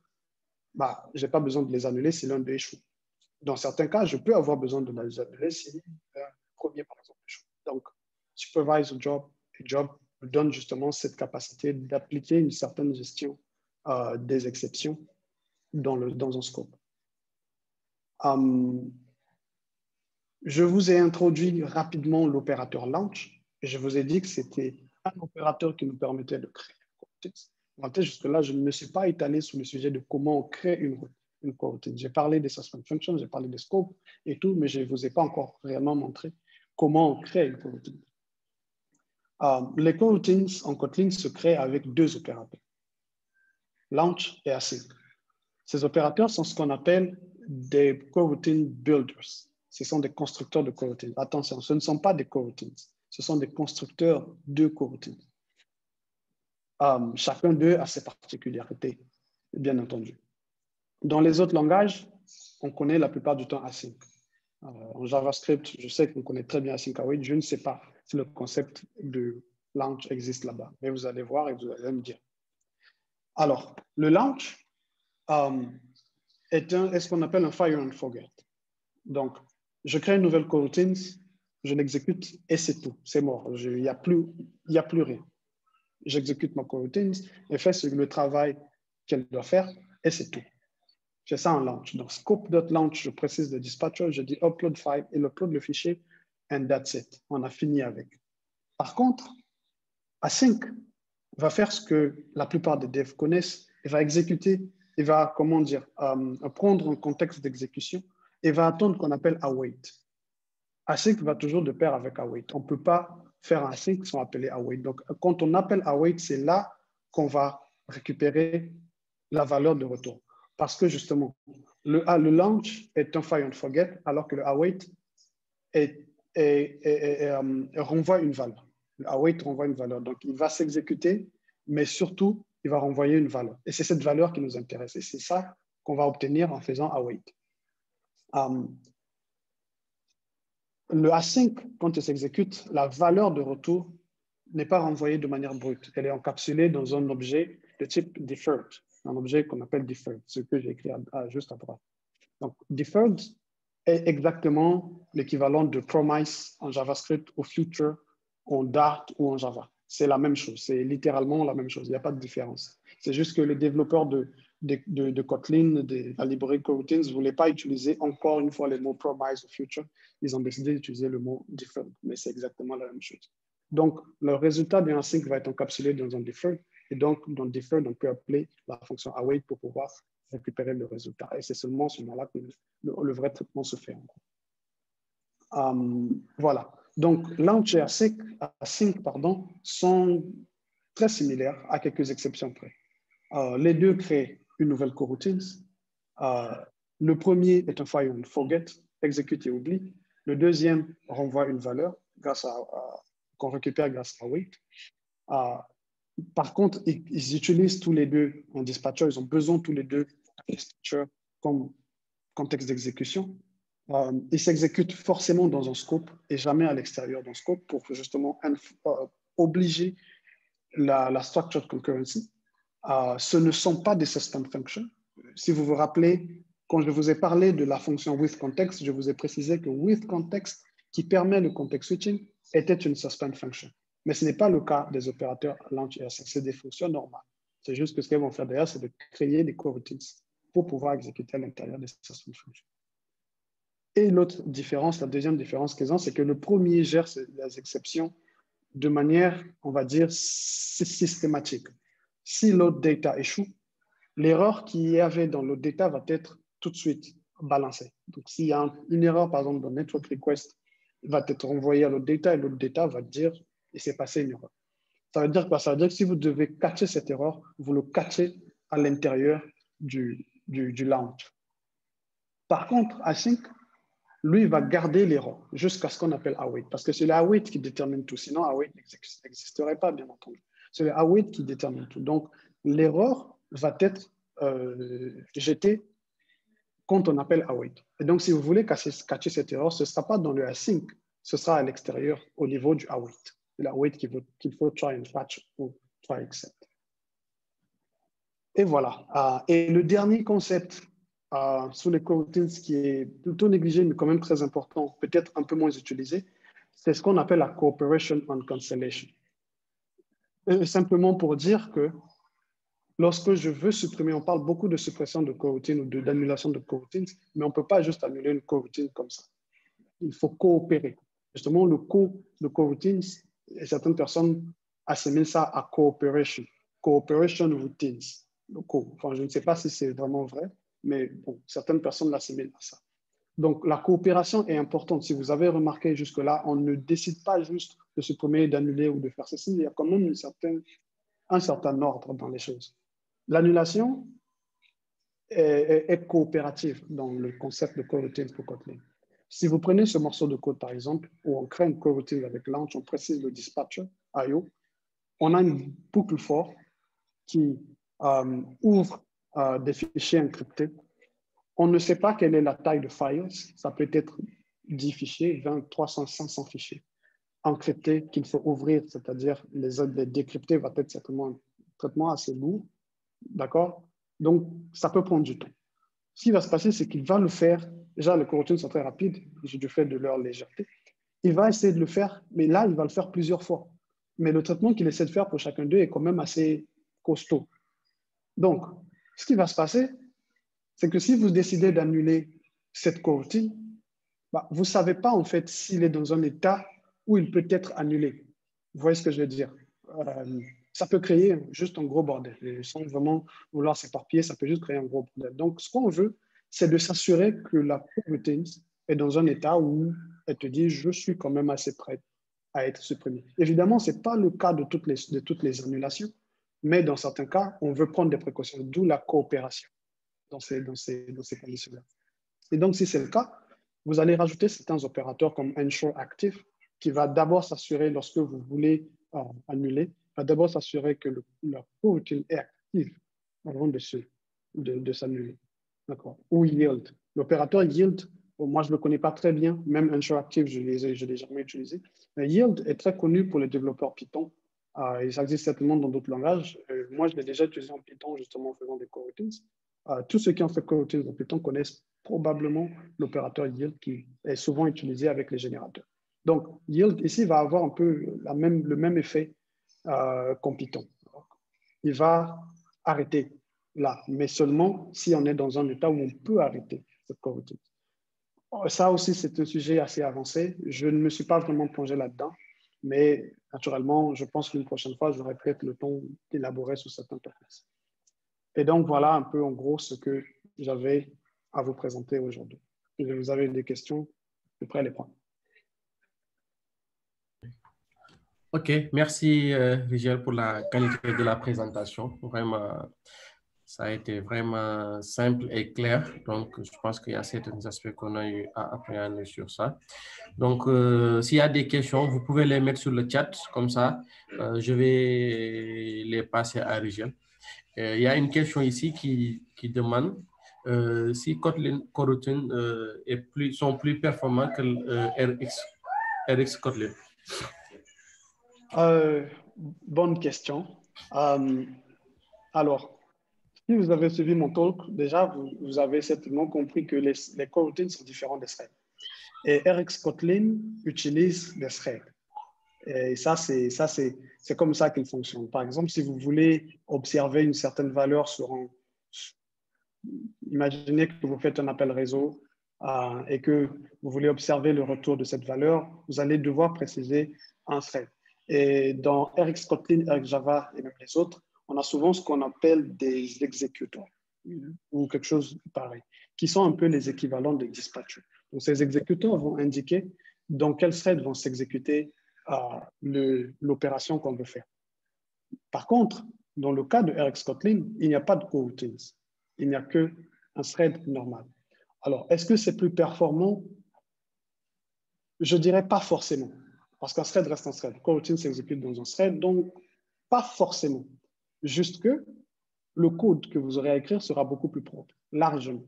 bah, je n'ai pas besoin de les annuler si l'un d'eux échoue. Dans certains cas, je peux avoir besoin de les annuler si le premier, par exemple, échoue. Donc, supervise job me donne justement cette capacité d'appliquer une certaine gestion des exceptions dans un scope. Je vous ai introduit rapidement l'opérateur launch et je vous ai dit que c'était un opérateur qui nous permettait de créer une coroutine. Jusque-là, je ne me suis pas étalé sur le sujet de comment on crée une coroutine. J'ai parlé des suspend functions, j'ai parlé des scopes et tout, mais je ne vous ai pas encore réellement montré comment on crée une coroutine. Les coroutines en Kotlin se créent avec deux opérateurs, launch et async. Ces opérateurs sont ce qu'on appelle des coroutine builders. Ce sont des constructeurs de coroutines. Attention, ce ne sont pas des coroutines, ce sont des constructeurs de coroutines. Chacun d'eux a ses particularités, bien entendu. Dans les autres langages, on connaît la plupart du temps async. En JavaScript, je sais qu'on connaît très bien async await. Je ne sais pas si le concept de launch existe là-bas, mais vous allez voir et vous allez me dire. Alors, le launch est ce qu'on appelle un fire and forget. Donc, je crée une nouvelle coroutine, je l'exécute et c'est tout, c'est mort. Il n'y a plus rien. J'exécute ma coroutine, elle fait le travail qu'elle doit faire et c'est tout. J'ai ça en launch. Donc, scope.launch, je précise le dispatcher, je dis upload file, il upload le fichier, and that's it. On a fini avec. Par contre, async va faire ce que la plupart des devs connaissent. Il va exécuter, il va, comment dire, prendre un contexte d'exécution et va attendre qu'on appelle await. Async va toujours de pair avec await. On ne peut pas faire un async sans appeler await. Donc, quand on appelle await, c'est là qu'on va récupérer la valeur de retour. Parce que justement, le launch est un fire and forget, alors que le await renvoie une valeur. Le await renvoie une valeur. Donc, il va s'exécuter, mais surtout, il va renvoyer une valeur. Et c'est cette valeur qui nous intéresse. Et c'est ça qu'on va obtenir en faisant await. Le async, quand il s'exécute, la valeur de retour n'est pas renvoyée de manière brute. Elle est encapsulée dans un objet de type deferred, un objet qu'on appelle deferred, ce que j'ai écrit juste à droite. Donc, deferred est exactement l'équivalent de promise en JavaScript ou future en Dart ou en Java. C'est la même chose, c'est littéralement la même chose, il n'y a pas de différence. C'est juste que les développeurs de Kotlin, de la librairie coroutines, ne voulaient pas utiliser encore une fois les mots promise ou future. Ils ont décidé d'utiliser le mot deferred, mais c'est exactement la même chose. Donc, le résultat d'un async va être encapsulé dans un deferred, et donc dans deferred, on peut appeler la fonction await pour pouvoir récupérer le résultat. Et c'est seulement à ce moment-là que le vrai traitement se fait. Voilà. Donc, launch et async sont très similaires à quelques exceptions près. Les deux créent une nouvelle coroutine. Le premier est un fire and forget, exécute et oublie. Le deuxième renvoie une valeur qu'on récupère grâce à await. Par contre, ils utilisent tous les deux en dispatcher. Ils ont besoin tous les deux de dispatcher comme contexte d'exécution. Ils s'exécutent forcément dans un scope et jamais à l'extérieur d'un scope pour justement obliger la structured concurrency. Ce ne sont pas des suspend functions. Si vous vous rappelez, quand je vous ai parlé de la fonction with context, je vous ai précisé que with context, qui permet le context switching, était une suspend function. Mais ce n'est pas le cas des opérateurs launch et async. C'est des fonctions normales. C'est juste que ce qu'elles vont faire derrière, c'est de créer des coroutines pour pouvoir exécuter à l'intérieur des suspend functions. Et l'autre différence, la deuxième différence qu'ils ont, c'est que le premier gère les exceptions de manière, on va dire, systématique. Si l'autre data échoue, l'erreur qu'il y avait dans l'autre data va être tout de suite balancée. Donc, s'il y a une erreur, par exemple, dans network request, il va être renvoyé à l'autre data et l'autre data va dire il s'est passé une erreur. Ça veut dire quoi? Ça veut dire que si vous devez catcher cette erreur, vous le catchez à l'intérieur du launch. Par contre, async, lui, il va garder l'erreur jusqu'à ce qu'on appelle await, parce que c'est l'await qui détermine tout. Sinon, await n'existerait pas, bien entendu. C'est l'await qui détermine tout. Donc, l'erreur va être jetée quand on appelle await. Et donc, si vous voulez catcher cette erreur, ce ne sera pas dans le async, ce sera à l'extérieur, au niveau du await. C'est l'await qu'il faut try and catch ou 3x7. Et voilà. Et le dernier concept sur les coroutines qui est plutôt négligé, mais quand même très important, peut-être un peu moins utilisé, c'est ce qu'on appelle la cooperation on cancellation. Simplement pour dire que lorsque je veux supprimer, on parle beaucoup de suppression de coroutines ou d'annulation de coroutines, mais on ne peut pas juste annuler une coroutine comme ça. Il faut coopérer. Justement, le coroutines, certaines personnes assimilent ça à cooperation. Cooperation routines. Enfin, je ne sais pas si c'est vraiment vrai, mais bon, certaines personnes l'assimilent à ça. Donc, la coopération est importante. Si vous avez remarqué jusque-là, on ne décide pas juste de supprimer, d'annuler ou de faire ceci. Il y a quand même un certain ordre dans les choses. L'annulation est coopérative dans le concept de coroutine pour Kotlin. Si vous prenez ce morceau de code, par exemple, où on crée une coroutine avec launch, on précise le dispatcher IO, on a une boucle for qui ouvre des fichiers encryptés. On ne sait pas quelle est la taille de files. Ça peut être 10 fichiers, 20, 300, 500 fichiers encryptés qu'il faut ouvrir, c'est-à-dire les décrypter va être certainement un traitement assez lourd. D'accord? Donc, ça peut prendre du temps. Ce qui va se passer, c'est qu'il va le faire. Déjà, les coroutines sont très rapides, du fait de leur légèreté. Il va essayer de le faire, mais là, il va le faire plusieurs fois. Mais le traitement qu'il essaie de faire pour chacun d'eux est quand même assez costaud. Donc, ce qui va se passer, c'est que si vous décidez d'annuler cette coroutine, vous ne savez pas en fait s'il est dans un état où il peut être annulé. Vous voyez ce que je veux dire? Ça peut créer juste un gros bordel. Et sans vraiment vouloir s'éparpiller, ça peut juste créer un gros bordel. Donc, ce qu'on veut, c'est de s'assurer que la coroutine est dans un état où elle te dit « je suis quand même assez prête à être supprimée ». Évidemment, ce n'est pas le cas de toutes les annulations, mais dans certains cas, on veut prendre des précautions, d'où la coopération dans ces conditions-là. Et donc, si c'est le cas, vous allez rajouter certains opérateurs comme ensure active, qui va d'abord s'assurer, lorsque vous voulez annuler, va d'abord s'assurer que la coroutine est active avant de s'annuler. D'accord. Ou yield. L'opérateur yield, moi je ne le connais pas très bien, même ensure active, je ne l'ai jamais utilisé. Mais yield est très connu pour les développeurs Python. Et ça existe certainement dans d'autres langages. Moi, je l'ai déjà utilisé en Python, justement, en faisant des coroutines. Tous ceux qui ont fait coroutines en Python connaissent probablement l'opérateur yield qui est souvent utilisé avec les générateurs. Donc, yield ici va avoir un peu le même effet qu'en Python. Il va arrêter là, mais seulement si on est dans un état où on peut arrêter cette coroutine. Ça aussi, c'est un sujet assez avancé. Je ne me suis pas vraiment plongé là-dedans, mais naturellement, je pense qu'une prochaine fois, j'aurai peut-être le temps d'élaborer sur cette interface. Et donc, voilà un peu en gros ce que j'avais à vous présenter aujourd'hui. Si vous avez des questions, je suis prêt à les prendre. OK, merci Rigel pour la qualité de la présentation. Vraiment, ça a été vraiment simple et clair. Donc, je pense qu'il y a certains aspects qu'on a eu à appréhender sur ça. Donc, s'il y a des questions, vous pouvez les mettre sur le chat. Comme ça, je vais les passer à Rigel. Il y a une question ici qui demande si Kotlin coroutines sont plus performants que RX Kotlin. Bonne question. Alors, si vous avez suivi mon talk, déjà, vous avez certainement compris que les coroutines sont différents des threads. Et RX Kotlin utilise des threads. Et ça, c'est comme ça qu'il fonctionne. Par exemple, si vous voulez observer une certaine valeur sur un... Imaginez que vous faites un appel réseau et que vous voulez observer le retour de cette valeur, vous allez devoir préciser un thread. Et dans RX Kotlin, RX Java et même les autres, on a souvent ce qu'on appelle des exécuteurs ou quelque chose de pareil, qui sont un peu les équivalents des dispatchers. Donc, ces exécuteurs vont indiquer dans quel thread vont s'exécuter l'opération qu'on veut faire. Par contre, dans le cas de RX Kotlin, il n'y a pas de coroutines. Il n'y a qu'un thread normal. Alors, est-ce que c'est plus performant? Je ne dirais pas forcément, parce qu'un thread reste un thread. Coroutine s'exécute dans un thread, donc pas forcément. Juste que le code que vous aurez à écrire sera beaucoup plus propre, largement.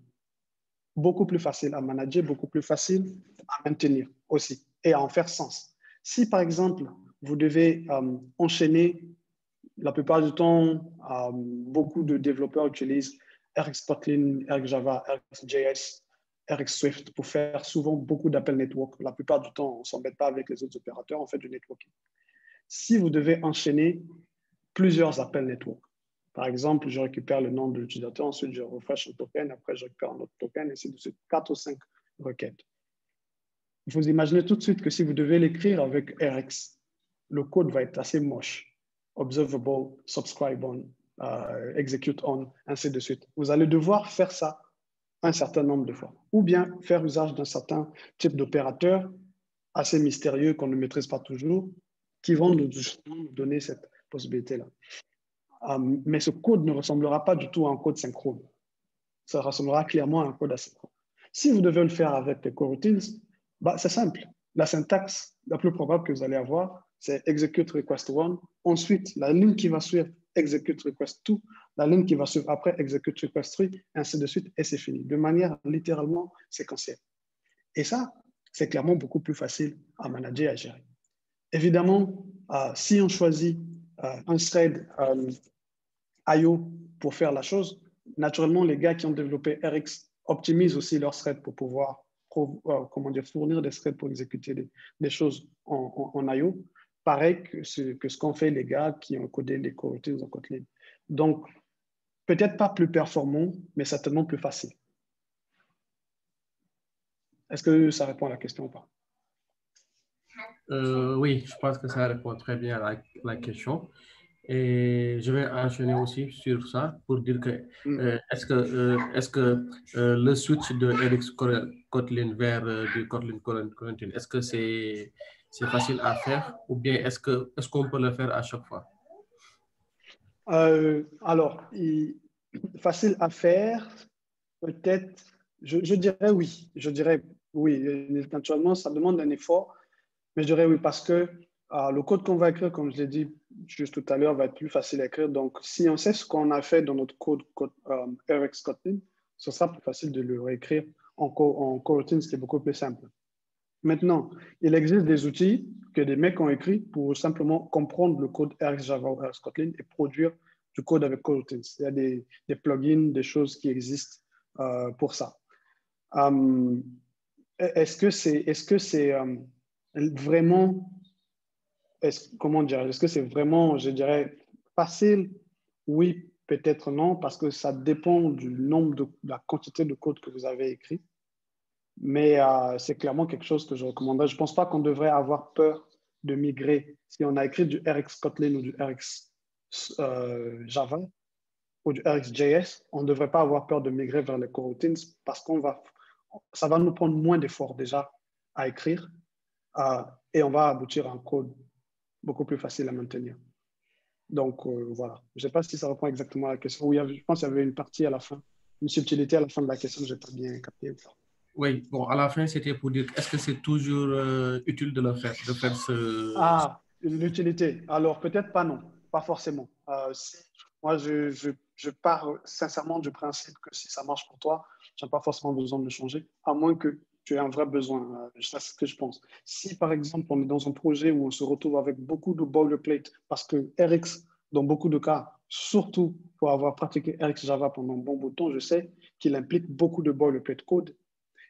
Beaucoup plus facile à manager, beaucoup plus facile à maintenir aussi et à en faire sens. Si, par exemple, vous devez enchaîner La plupart du temps, beaucoup de développeurs utilisent RX Kotlin, RX Java, RX JS, RX Swift pour faire souvent beaucoup d'appels network. La plupart du temps, on ne s'embête pas avec les autres opérateurs, on fait du networking. Si vous devez enchaîner plusieurs appels network, par exemple, je récupère le nom de l'utilisateur, ensuite je refresh un token, après je récupère un autre token, et ainsi de suite, 4 ou 5 requêtes. Vous imaginez tout de suite que si vous devez l'écrire avec RX, le code va être assez moche. Observable, subscribe on, execute on, ainsi de suite. Vous allez devoir faire ça un certain nombre de fois. Ou bien faire usage d'un certain type d'opérateur assez mystérieux qu'on ne maîtrise pas toujours, qui vont nous donner cette possibilité-là. Mais ce code ne ressemblera pas du tout à un code synchrone. Ça ressemblera clairement à un code asynchrone. Si vous devez le faire avec les coroutines, bah, c'est simple. La syntaxe la plus probable que vous allez avoir, c'est execute request one. Ensuite, la ligne qui va suivre, execute request two. La ligne qui va suivre après, execute request three, ainsi de suite, et c'est fini. De manière littéralement séquentielle. Et ça, c'est clairement beaucoup plus facile à manager et à gérer. Évidemment, si on choisit un thread IO pour faire la chose, naturellement, les gars qui ont développé RX optimisent aussi leurs threads pour pouvoir fournir des threads pour exécuter des choses en IO. Pareil que ce qu'ont fait les gars qui ont codé les coroutines en Kotlin. Donc, peut-être pas plus performant, mais certainement plus facile. Est-ce que ça répond à la question ou pas? Oui, je pense que ça répond très bien à la question. Et je vais enchaîner aussi sur ça pour dire que est-ce que le switch de RX Kotlin vers du Kotlin Corentin, est-ce que c'est facile à faire ou bien est-ce qu'on peut le faire à chaque fois? Alors, facile à faire, peut-être, je dirais oui. Je dirais oui. Naturellement, ça demande un effort, mais je dirais oui parce que le code qu'on va écrire, comme je l'ai dit juste tout à l'heure, va être plus facile à écrire. Donc, si on sait ce qu'on a fait dans notre code RX Kotlin, ce sera plus facile de le réécrire en coroutine, ce qui est beaucoup plus simple. Maintenant, il existe des outils que des mecs ont écrits pour simplement comprendre le code RX Java ou RX Kotlin et produire du code avec coroutines. Il y a des plugins, des choses qui existent pour ça. Est-ce que c'est vraiment, comment dire, est-ce que c'est vraiment, je dirais, facile? Oui, peut-être non, parce que ça dépend du nombre de la quantité de code que vous avez écrit. Mais c'est clairement quelque chose que je recommanderais. Je ne pense pas qu'on devrait avoir peur de migrer. Si on a écrit du RX Kotlin ou du RX Java ou du RxJS, on ne devrait pas avoir peur de migrer vers les coroutines parce ça va nous prendre moins d'efforts déjà à écrire et on va aboutir à un code beaucoup plus facile à maintenir. Donc, voilà. Je ne sais pas si ça répond exactement à la question. Oui, je pense qu'il y avait une partie à la fin, une subtilité à la fin de la question que je n'ai pas bien captée. Oui, bon, à la fin, c'était pour dire, est-ce que c'est toujours utile de le faire, de faire ce... L'utilité. Alors, peut-être pas non, pas forcément. Moi, je pars sincèrement du principe que si ça marche pour toi, tu n'as pas forcément besoin de le changer, à moins que tu aies un vrai besoin. C'est ce que je pense. Si, par exemple, on est dans un projet où on se retrouve avec beaucoup de boilerplate, parce que RX, dans beaucoup de cas, surtout pour avoir pratiqué RX Java pendant un bon bout de temps, je sais qu'il implique beaucoup de boilerplate code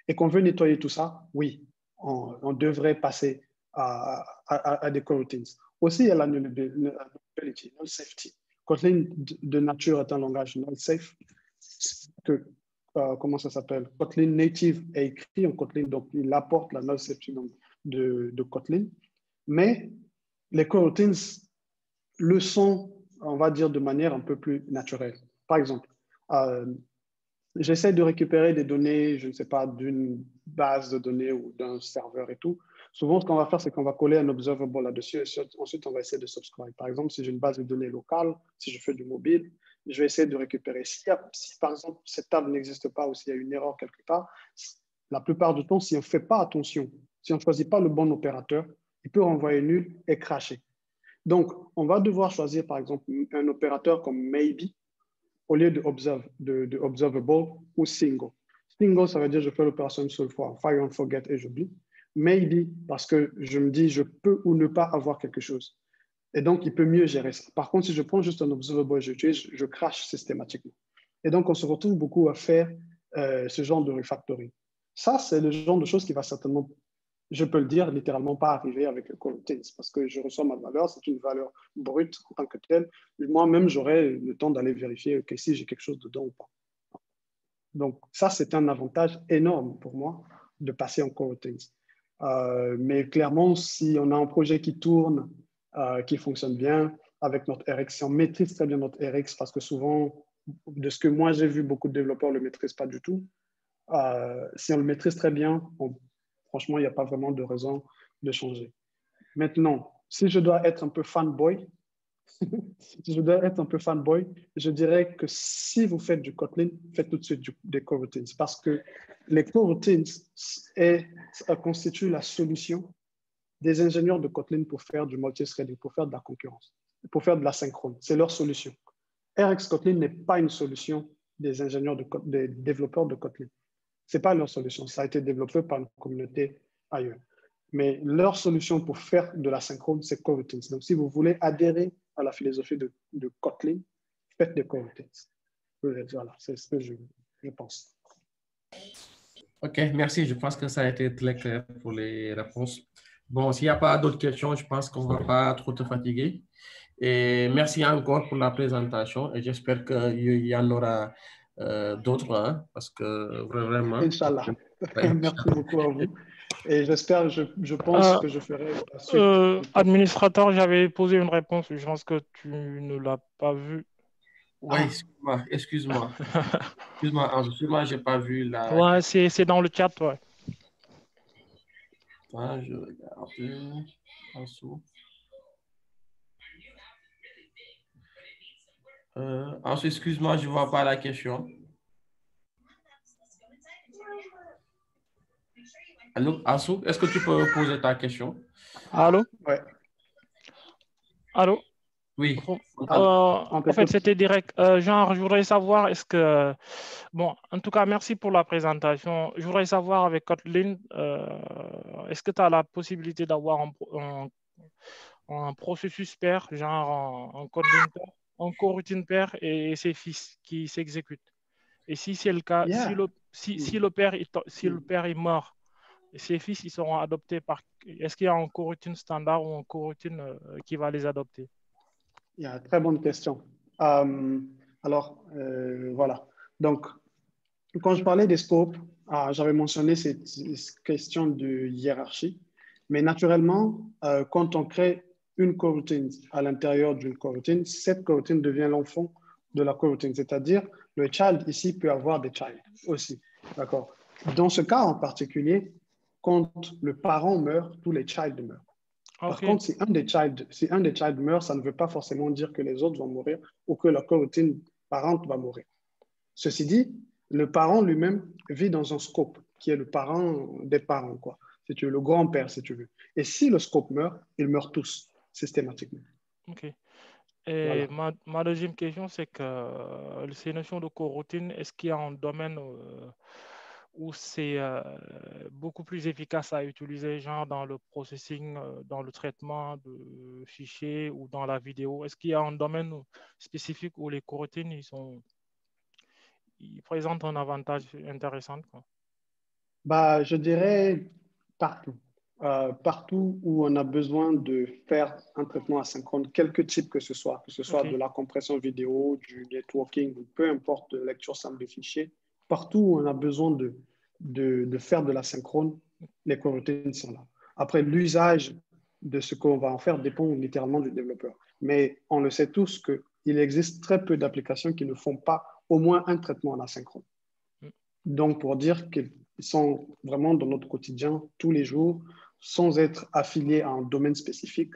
et qu'on veut nettoyer tout ça, oui, on devrait passer à des coroutines. Aussi, il y a la nullability, null safety. Kotlin de nature est un langage null safe. Comment ça s'appelle? Kotlin native est écrit en Kotlin, donc il apporte la null safety de Kotlin. Mais les coroutines le sont, on va dire, de manière un peu plus naturelle. Par exemple, j'essaie de récupérer des données, je ne sais pas, d'une base de données ou d'un serveur et tout. Souvent, ce qu'on va faire, c'est qu'on va coller un observable là-dessus et ensuite, on va essayer de subscribe. Par exemple, si j'ai une base de données locale, si je fais du mobile, je vais essayer de récupérer. Si, par exemple, cette table n'existe pas ou s'il y a une erreur quelque part, la plupart du temps, si on ne fait pas attention, si on ne choisit pas le bon opérateur, il peut renvoyer nul et cracher. Donc, on va devoir choisir, par exemple, un opérateur comme maybe au lieu de observable ou single. Single, ça veut dire je fais l'opération une seule fois, fire and forget et j'oublie. Maybe, parce que je me dis je peux ou ne pas avoir quelque chose. Et donc, il peut mieux gérer ça. Par contre, si je prends juste un observable et je crache systématiquement. Et donc, on se retrouve beaucoup à faire ce genre de refactoring. Ça, c'est le genre de choses qui va certainement, je peux le dire, littéralement pas arriver avec le coroutines parce que je reçois ma valeur, c'est une valeur brute en tant que telle. Moi-même, j'aurai le temps d'aller vérifier que si j'ai quelque chose dedans ou pas. Donc, ça, c'est un avantage énorme pour moi de passer en coroutines. Mais clairement, si on a un projet qui tourne, qui fonctionne bien avec notre RX, si on maîtrise très bien notre RX, parce que souvent, de ce que moi j'ai vu, beaucoup de développeurs ne le maîtrisent pas du tout. Si on le maîtrise très bien, franchement, il n'y a pas vraiment de raison de changer. Maintenant, si je dois être un peu fanboy, si je dois être un peu fanboy, je dirais que si vous faites du Kotlin, faites tout de suite des coroutines parce que les coroutines constituent la solution des ingénieurs de Kotlin pour faire du multithreading, pour faire de la concurrence, pour faire de la synchrone. C'est leur solution. RX Kotlin n'est pas une solution des ingénieurs, des développeurs de Kotlin. Ce n'est pas leur solution. Ça a été développé par une communauté ailleurs. Mais leur solution pour faire de la synchrone, c'est coroutines. Donc, si vous voulez adhérer à la philosophie de Kotlin, faites des coroutines. Voilà, c'est ce que je pense. OK, merci. Je pense que ça a été très clair pour les réponses. Bon, s'il n'y a pas d'autres questions, je pense qu'on ne va pas trop te fatiguer. Et merci encore pour la présentation et j'espère qu'il y en aura d'autres, hein, parce que vraiment… Inch'Allah. Ouais. Merci beaucoup à vous. Et j'espère, je pense que je ferai la suite. Administrateur, j'avais posé une réponse. Je pense que tu ne l'as pas vue. Oui, excuse-moi. Excuse-moi, je n'ai pas vu la… Ouais, c'est dans le chat, ouais. Je regarde en dessous. Ensuite, excuse-moi, je ne vois pas la question. Allô, Assou, est-ce que tu peux poser ta question? Allô? Ouais. Allô? Oui. En fait, c'était direct. Genre, je voudrais savoir, est-ce que… Bon, en tout cas, merci pour la présentation. Je voudrais savoir avec Kotlin, est-ce que tu as la possibilité d'avoir un processus pair, genre un Kotlin pair, un coroutine pair et ses fils qui s'exécutent? Et si c'est le cas, si le père est mort, ces fils ils seront adoptés par… Est-ce qu'il y a un coroutine standard ou un coroutine qui va les adopter? Très bonne question. Voilà. Donc, quand je parlais des scopes, j'avais mentionné cette question de hiérarchie. Mais naturellement, quand on crée une coroutine à l'intérieur d'une coroutine, cette coroutine devient l'enfant de la coroutine. C'est-à-dire, le child ici peut avoir des child aussi. D'accord. Dans ce cas en particulier, quand le parent meurt, tous les child meurent. Par contre, si un des child meurt, ça ne veut pas forcément dire que les autres vont mourir ou que la coroutine parente va mourir. Ceci dit, le parent lui-même vit dans un scope qui est le parent des parents, quoi. Si tu veux, le grand-père, si tu veux. Et si le scope meurt, ils meurent tous, systématiquement. OK. Et voilà. Ma deuxième question, c'est que ces notions de coroutine, est-ce qu'il y a un domaine où c'est beaucoup plus efficace à utiliser, genre dans le processing, dans le traitement de fichiers ou dans la vidéo? Est-ce qu'il y a un domaine spécifique où les coroutines, ils présentent un avantage intéressant, quoi? Je dirais partout. Partout où on a besoin de faire un traitement asynchrone, quelque type que ce soit de la compression vidéo, du networking, peu importe, de lecture simple de fichiers, partout où on a besoin de faire de l'asynchrone, les coroutines sont là. Après, l'usage de ce qu'on va en faire dépend littéralement du développeur. Mais on le sait tous qu'il existe très peu d'applications qui ne font pas au moins un traitement en asynchrone. Donc, pour dire qu'ils sont vraiment dans notre quotidien tous les jours, sans être affiliés à un domaine spécifique,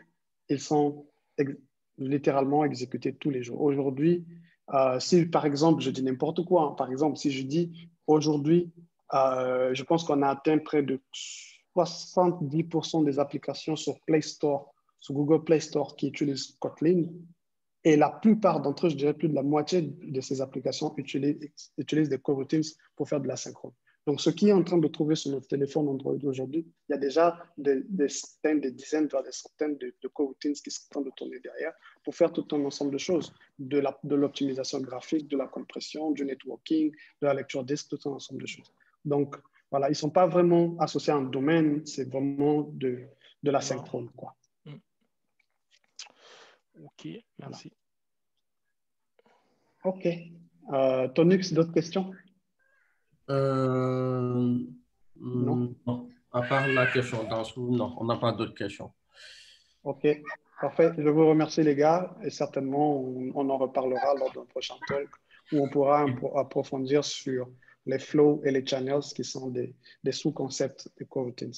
ils sont littéralement exécutés tous les jours. Aujourd'hui, si par exemple, je dis n'importe quoi, hein, par exemple, si je dis aujourd'hui, je pense qu'on a atteint près de 70% des applications sur Play Store, sur Google Play Store qui utilisent Kotlin. Et la plupart d'entre eux, je dirais plus de la moitié de ces applications utilisent des coroutines pour faire de l'asynchrone. Donc, ce qui est en train de trouver sur notre téléphone Android aujourd'hui, il y a déjà des centaines, des dizaines, voire des centaines de coroutines qui sont en train de tourner derrière pour faire tout un ensemble de choses, de l'optimisation graphique, de la compression, du networking, de la lecture disque, tout un ensemble de choses. Donc, voilà, ils ne sont pas vraiment associés à un domaine, c'est vraiment de la synchrone, quoi. OK, merci. OK. Tonux, d'autres questions? Non. À part la question d'en dessous, non, on n'a pas d'autres questions. OK, parfait. Je vous remercie, les gars, et certainement, on en reparlera lors d'un prochain talk où on pourra approfondir sur les flows et les channels qui sont des sous-concepts des coroutines.